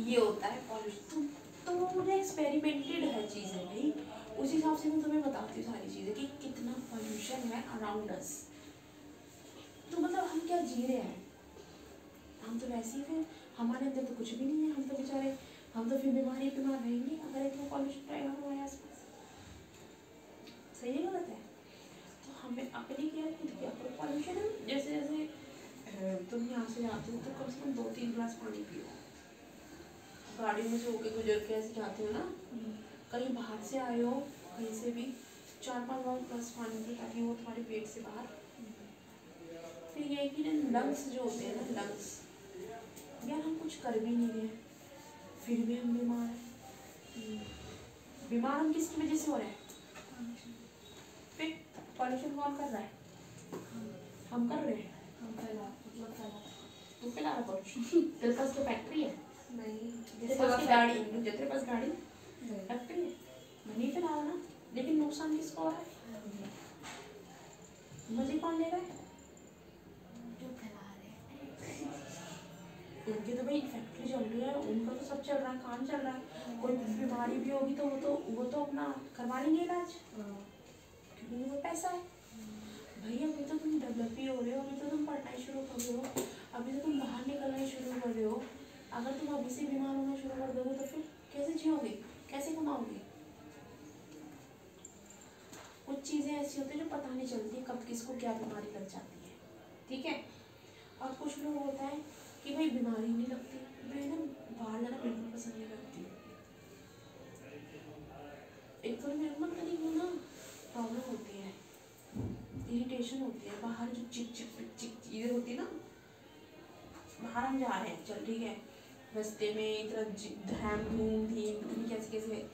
ये होता है पॉल्यूशन। तो वो मुझे एक्सपेरिमेंटेड है चीज़ें भाई, उस हिसाब से मैं तुम्हें बताती हूँ सारी चीज़ें कि कितना पॉल्यूशन है अराउंड अस। तो मतलब हम क्या जी रहे हैं, हम तो वैसे ही फिर हमारे अंदर तो कुछ भी नहीं है, हम तो बेचारे, हम तो फिर बीमार रहेंगे अगर इतना पॉल्यूशन रहेगा हमारे आसपास। सही है गलत है? तो हमें अपनी केयर खुद किया करो। पॉल्यूशन जैसे जैसे तुम यहाँ से जाते हो तो कम से कम 2-3 गिलास पानी पियो। गाड़ी में से होके गुजर के ऐसे जाते हो ना, कहीं बाहर से आए हो कहीं से भी, 4-5 गिलास पानी पियो ताकि वो तुम्हारे पेट से बाहर। फिर ये है कि ना लंग्स जो होते हैं ना, लंग्स, यार हम कुछ कर भी नहीं रहे फिर भी हम बीमार हैं। बीमार हम किसकी वजह से हो रहे हैं? फिर पॉल्यूशन कौन कर रहा है? हम कर रहे हैं। तू फैला रहा पॉल्यूशन। तेरे पास तो फैक्ट्री है नहीं, तेरे पास गाड़ी, तेरे पास गाड़ी फैक्ट्री है, मैं नहीं फैला रहा ना, लेकिन नुकसान किसको हो रहा है? मजे कौन ले रहा है? जो फैला रहे हैं। उनकी तो भाई फैक्ट्री चल रही है, उनका तो सब चल रहा है, काम चल रहा है। कोई बीमारी भी होगी तो वो तो अपना करवा लेंगे इलाज, क्योंकि वो पैसा है। भाई अभी तो तुम डेवलप ही हो रहे हो, अभी तो तुम पढ़ना ही शुरू कर रहे हो, अभी तो तुम बाहर निकलना ही शुरू कर रहे हो। अगर तुम अभी से बीमार होना शुरू कर दोगे तो फिर कैसे जियोगे, कैसे कमाओगे? कुछ चीज़ें ऐसी होती है जो पता नहीं चलती कब किसको क्या बीमारी लग जाती है, ठीक है। और कुछ लोग होता है कि भाई बीमारी नहीं लगती, मैं ना बाहर जाना बिल्कुल पसंद नहीं करती। एक तो मेरे को मतलब ना प्रॉब्लम होती है, इरिटेशन होती है, बाहर जो चिक चीज़ें होती है ना, बाहर हम जा रहे हैं, चल ठीक है, रास्ते में इतना धैम धूम धीम कैसे कैसे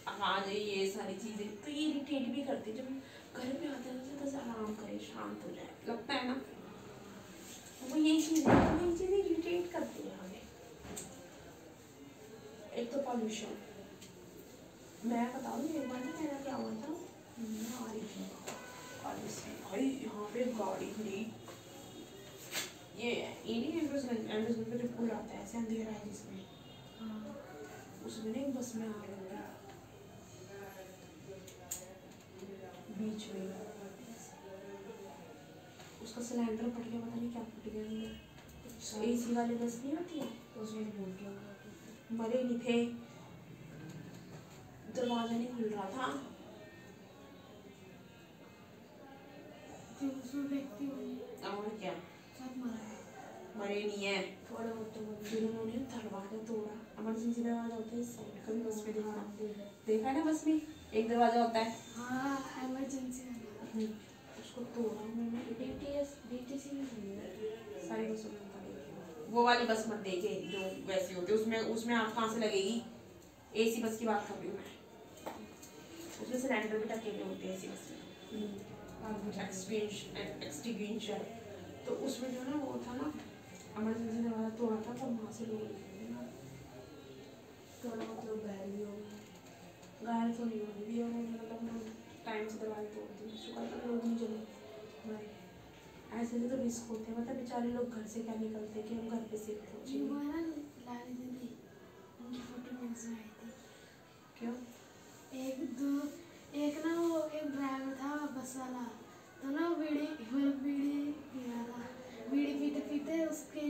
आवाज़ है, ये सारी चीज़ें तो ये इरिटेट भी करती है। जब घर पे आते हैं तो बस आराम करे, शांत हो जाए, लगता है ना, वो यही चीज़ें इरिटेट करती है हमें। एक तो पॉल्यूशन, मैं बताऊँ एक बार ना मेरा क्या हुआ था, मैं आ रही थी कॉलेज से, भाई यहाँ पे गाड़ी खड़ी, ये नहीं एंड्रसगंज पे जो पुल आता है ऐसे अंधेरा है जिसमें, उसमें ना एक बस में आ रही थी बीच में, उसका सिलेंडर फट गया, पता नहीं क्या फट गया अंदर। एसी वाली बस नहीं होती है तो उसमें भूल गया, मरे नहीं थे, दरवाजा नहीं खुल रहा था, जो उसमें व्यक्ति हुए और क्या, सब मरा है। मरे नहीं है। थोड़ा बहुत तो फिर उन्होंने दरवाजा तोड़ा, इमरजेंसी दरवाजा होता है इस साइड, कभी बस में देखा है ना, बस में एक दरवाजा होता है, हाँ इमरजेंसी वाला। उसको तोड़ा उन्होंने। DTC में हुई है। सारी बसों में होता है, वो वाली बस मत देखे जो वैसी होती है, उसमें आप कहाँ से लगेगी, एसी बस की बात कर रही हूँ मैं, उसमें सिलेंडर भी टके हुए होते हैं एसी बस में, एक्सटिंग्विशर, तो उसमें जो ना वो था ना, इमरजेंसी दरवाजा तोड़ा था, तब वहाँ से लोग निकले ना, थोड़ा मतलब घायल भी हो गया। घायल तो नहीं हुई भी, और मतलब टाइम से दवाई तोड़ दी, शुक्र कर लोग नहीं चले भाई। ऐसे में तो रिस्क होते हैं, मतलब बेचारे लोग घर से क्या निकलते हैं कि हम घर पे सेफ वो पहुँचे। है ना लाली दीदी, उनकी फोटो न्यूज़ में आई थी। क्यों? एक ना वो एक ड्राइवर था बस वाला, तो ना बीड़ी पी रहा था, बीड़ी पीते पीते उसके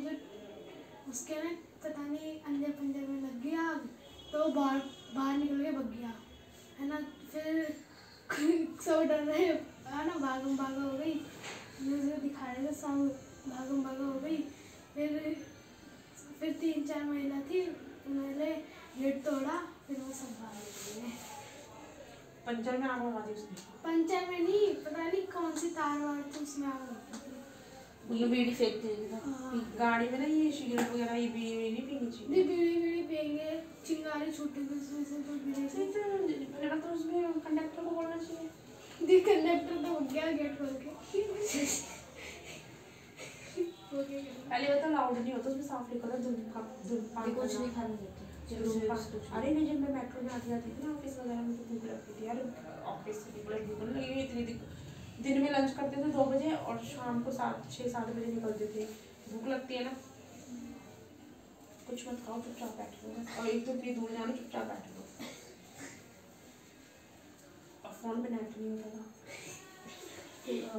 ना पता नहीं अंदर पंजर में लग गई आग, तो बाहर बाहर निकल के भग गया, है ना। फिर सब डर रहे है ना, भागम भागा हो गई, मुझे दिखा रहे थे सब, भागम भागा हो गई। फिर 3-4 महिला थी, उन्होंने गेट तोड़ा, फिर वो सब भाग गए। पंचर में आग लगा दी उसने। पंचर में नहीं, पता नहीं कौन सी तार वार थी, उसमें आग लगी थी। ये बीड़ी फेंकते थे हाँ। गाड़ी में ना ये सिगरेट वगैरह ये बीड़ी नहीं पीनी चाहिए। नहीं, बीड़ी पियेंगे, चिंगारी छूटेगी उसमें से तो गिरेगी। मेरा तो उसमें कंडक्टर को बोलना चाहिए। दी कंडक्टर तो हो गया गेट खोल के। हो गया। पहले वो तो लाउड नहीं होता, उसमें साफ लिखा था धूम्रपान कुछ नहीं करना। खाने देते धूम्रपान। अरे नहीं, जब मैं मेट्रो में आती जाती थी ना ऑफिस वगैरह में, तो भूख लगती थी यार, ऑफिस से भूख नहीं लगी इतनी। दिन में लंच करते थे 2 बजे और शाम को 6-7 बजे निकलते थे। भूख लगती है ना, कुछ मत खाओ, चुपचाप बैठ लो बस। और एक तो इतनी दूर जाना, चुपचाप बैठ लो। और फोन पे नेट नहीं होता था,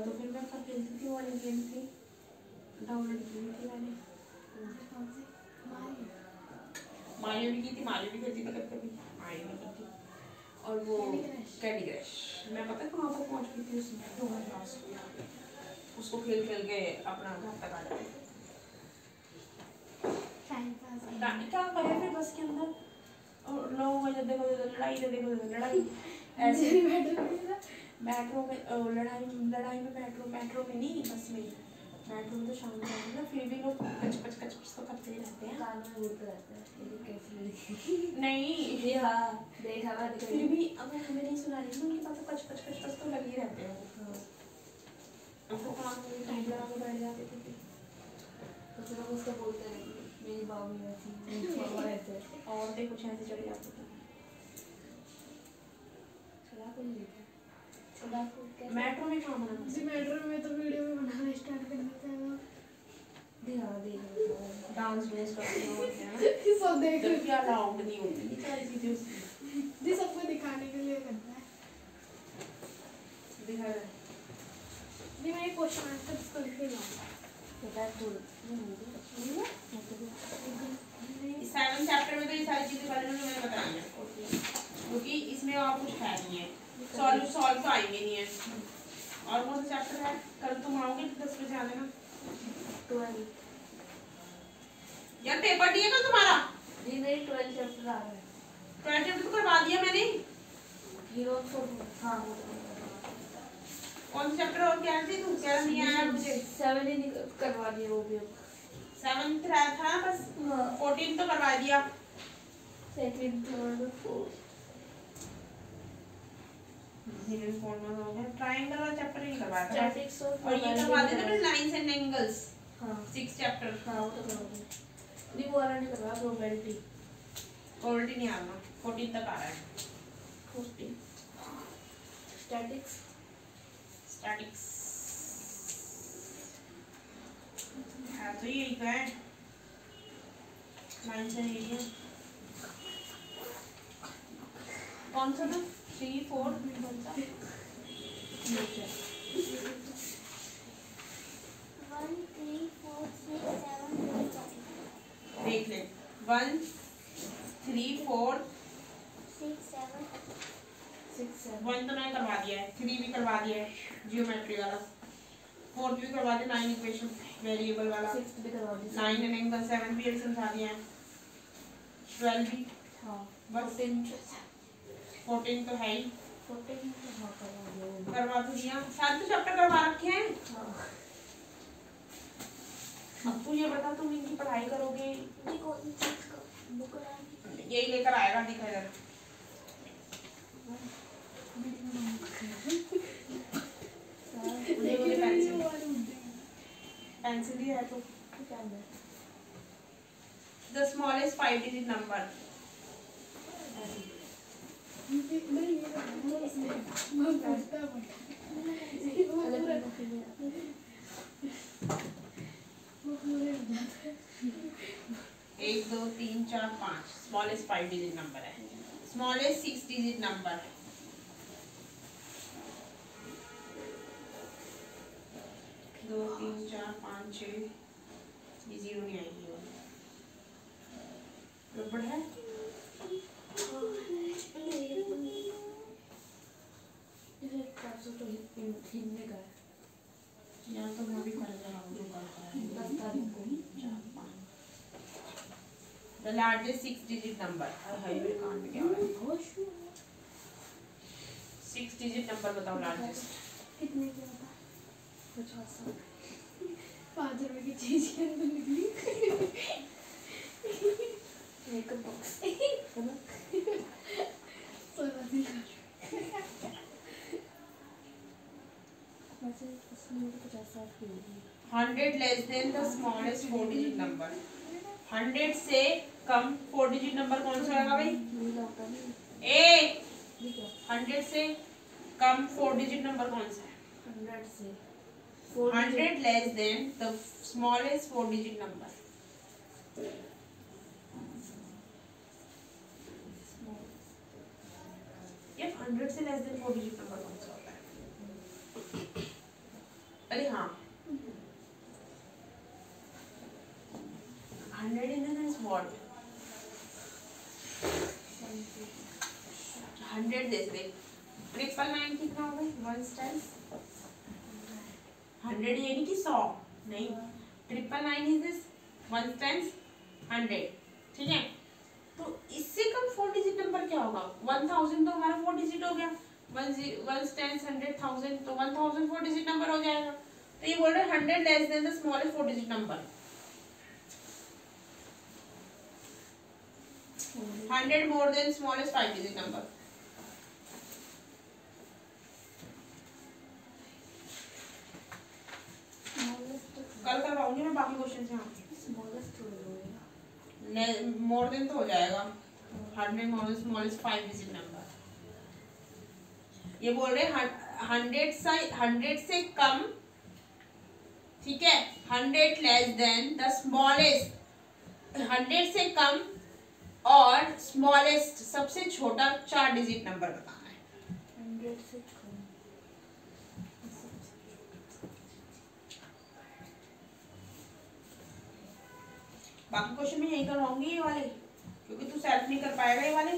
तो फिर मैं कब खेलती थी, वाली गेम थी डाउनलोड की थी मैंने। मारियो भी की थी, मारियो भी खेलती थी कभी, मारियो भी की थी। और वो कैंडी क्रश, मैं पता है कहाँ तक पहुँच गई थी उसमें, उसको खेल खेल के अपना घर तक आ जाती थी। क्या करे फिर बस के अंदर, और लोगों को जब देखो लड़ाई, जब देखो लड़ाई, ऐसे मेट्रो में लड़ाई में मेट्रो में नहीं, बस में। मेट्रो में तो शाम को आती ना, फिर भी लोग कच कच तो करते ही रहते हैं। कान में बोलते रहते हैं ये कैसी नहीं ये हाँ देखा मैं फिर भी अगर हमें नहीं सुना रही ना उनकी बात, तो कच तो लगे ही रहते हैं वो। तो कान में टाइम लगा के बैठ जाते थे। तो फिर हम उसको बोलते रहे मेरी मामी ऐसी, मेरी मामा ऐसे, औरतें कुछ ऐसे चले जाती थी। चला कोई नहीं था, चला को क्या मेट्रो में कहाँ बना इसी मेट्रो में तो वीडियो भी बनाना स्टार्ट कर देते हैं लोग। देख डांस वेस्ट करते होते हैं ना, सब देख जब क्या अलाउड नहीं होती ये सारी चीजें उसमें जी, सबको दिखाने के लिए करता है। दिखा रहा है। जी, मैं ये क्वेश्चन आंसर इसको लिख के लाऊंगा। बता तू 7 चैप्टर में तो ये सारी चीजें पहले मैंने बताई है, क्योंकि इसमें और कुछ है नहीं है, सॉल्व तो आएंगे नहीं है। और कौन सा चैप्टर है? कल तुम आओगे 10 बजे आ जाना। 12 यार पेपर नहीं है कल तुम्हारा? जी नहीं 12 चैप्टर आ रहा है। 12 चैप्टर तो करवा दिया मैंने। हीरो को हाँ कौन सा चैप्टर और कह रही थी तू? कह नहीं आया मुझे। 7 ही करवा दिया वो भी। 7th रहा था बस, 14 तो करवा दिया। सेकंड थर्ड फोर्थ ट्रायंगल वाला चैप्टर ही करवाया था स्टैटिक्स और ये करवा देते थे लाइंस एंड एंगल्स। हाँ 6 चैप्टर। हाँ वो तो करवा दिया, नहीं वो वाला नहीं करवा, प्रोबेबिलिटी क्वालिटी नहीं आना, 14 तक आ रहा है। 14 स्टैटिक्स है तो यही तो है, लाइंस एंड एरिया। कौन सा था? 3 4 कौन सा? 1 3 4 6 7 देख ले 1 3 4 6 7 1 तो मैंने करवा दिया है, 3 भी करवा दिया है जियोमेट्री वाला, 4th भी करवा दिया 9 इक्वेशन वेरिएबल वाला, 6 भी करवा दिया, 9 एंड एंगल 7 भी अभी समझा दिया है, 12 भी हाँ बस 14 तो है ही 14 हाँ करवा दिया वो भी। करवा तो दिया, 7 तो चैप्टर करवा रखे हैं। हाँ अब तू ये बता तुम इनकी पढ़ाई करोगे? जी, कौन सी बुक लाएंगे? यही लेकर आएगा, दिखा इधर। पेंसिल ही है तो क्या है the smallest 5 digit number। नहीं, मैं पूछता हूँ। वो पूरे हो जाते हैं। 1 2 3 4 5 स्मॉलेस्ट 5 डिजिट नंबर है, स्मॉलेस्ट 6 डिजिट नंबर। 2 3 4 5 6 ये 0 नहीं आएगी, गड़बड़ है। The largest 6 digit number. हाय मेरे कान में क्या हो रहा है? 6 डिजिट नंबर बताओ लार्जेस्ट। कितने का था? 50। 5 रुपए की चीज के अंदर निकली। मेकअप बॉक्स 16 दिन का। वैसे इसमें तो 50 की होगी। 100 less than the smallest 4 digit number. 100 से कम 4 डिजिट नंबर कौन सा होगा भाई? नीला होता है ना। ए ठीक है। 100 से कम 4 डिजिट नंबर कौन सा है? 100 से 100 less than the smallest 4 digit number. ये 100 से लेस देन 4 डिजिट नंबर कौन सा होता है? अरे हाँ 100 in the sense what? 100 जैसे देख 999 कितना हो गई? 1 टाइम्स 100 ये नहीं कि 100 नहीं 999 इज दिस 1 टाइम्स 100 ठीक है। तो इससे कम 4 डिजिट नंबर क्या होगा? 1000 तो हमारा 4 डिजिट हो गया। 1 टाइम्स 100,000 तो 1000 4 डिजिट नंबर हो जाएगा। तो ये बोल रहे हैं 100 less than the smallest 4 digit number. 100 more than smallest 5 digit number। कल करवाऊंगी मैं बाकी क्वेश्चन से। हाँ स्मॉलेस्ट होगा। मोर देन तो हो जाएगा। 100 more than smallest 5 digit number। ये बोल रहे हैं 100 से कम ठीक है। 100 लेस देन द स्मॉलेस्ट 100 से कम और स्मॉलेस्ट सबसे छोटा 4 डिजिट नंबर बताना है। 100 से कम। बाकी क्वेश्चन में यही करवाऊंगी ये वाले क्योंकि तू सेल्फ नहीं कर पाएगा ये वाले।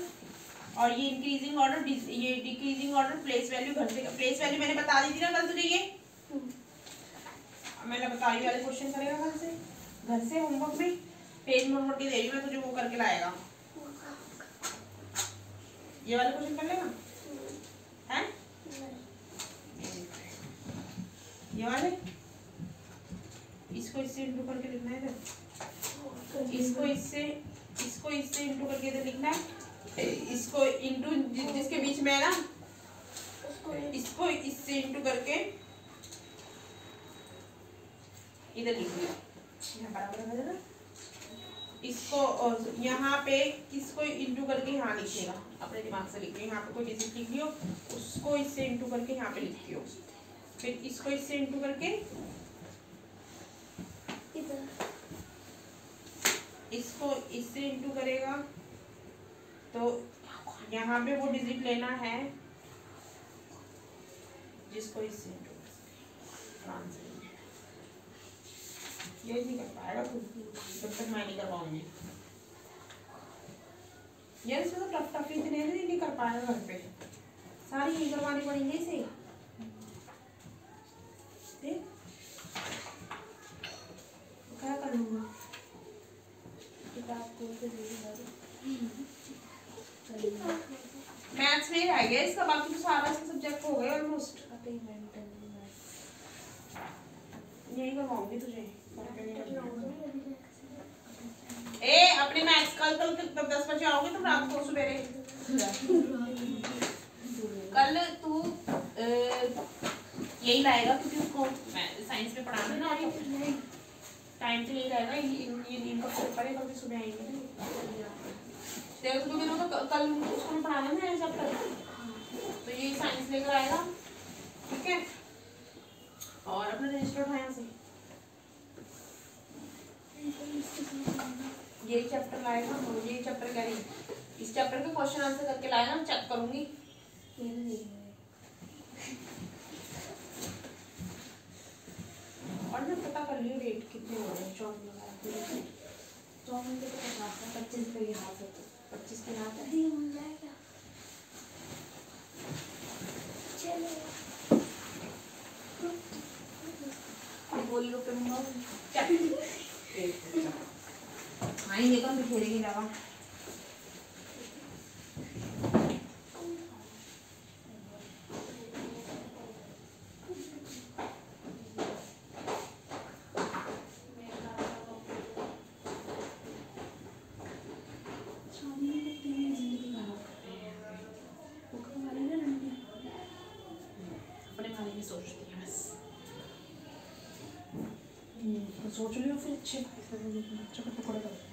और ये इंक्रीजिंग ऑर्डर ये डिक्रीजिंग ऑर्डर प्लेस वैल्यू घंटे का प्लेस वैल्यू मैंने बता दी थी ना कल तुझे ये। मैंने बता दी वाले क्वेश्चन करेगा कल से घर से होमवर्क में पेज मोड़ के दे रही मैं तुझे वो करके लाएगा। ये वाले क्वेश्चन कर लेगा हैं? ये वाले इसको इससे इंटू करके लिखना है इधर। इसको इससे इंटू करके इधर लिखना है। इसको इंटू जिसके बीच में है ना इसको इससे इंटू करके इधर लिख दिया। यहाँ बराबर है ना। इसको यहाँ पे किसको इंटू करके यहाँ लिखिएगा अपने दिमाग से लिखिए। यहाँ पे कोई डिजिट लिख लियो उसको इससे इंटू करके यहाँ पे लिखियो। फिर इसको इससे इंटू करके इसको इससे इंटू करेगा तो यहाँ पे वो डिजिट लेना है जिसको इससे इंटू ये नहीं कर पाएगा तू जब तक मैं नहीं करवाऊंगी। यार इसमें तो टफ टफ इतने नहीं कर पाएगा घर पे सारी नहीं करवानी पड़ेंगे इसे। देख क्या कर लूँगा किताब खोल के मैथ्स में रह गया इसका बाकी तो सारा इसका सब्जेक्ट हो गया ऑलमोस्ट। यही करवाऊंगी तुझे। ए अपने मैथ्स कल 10 बजे आओगे तुम रात को सवेरे। कल तू यही लाएगा क्योंकि उसको साइंस में पढ़ाना है ना टाइम तो यही रहेगा। ये नीम का पेपर है कल सुबह आएंगे देखो क्योंकि तो कल उसको पढ़ाना है चैप्टर तो ये साइंस लेकर आएगा ठीक है। और अपना रजिस्टर उठाए यहाँ से ये चैप्टर लाएगा ये चैप्टर कह रही इस चैप्टर का क्वेश्चन आंसर करके लाएगा मैं चेक करूंगी। और मैं पता कर लियो रेट कितने हो रहे हैं चाउमीन वगैरह। चाउमीन के तो 25 रुपये के हाथ है 25 के हाथ है। बोल लो पे मंगाओ आएंगे कम बिखेरेगी जगह। अपने बारे में सोचती है बस। तो सोच लियो फिर अच्छे को पकड़ कर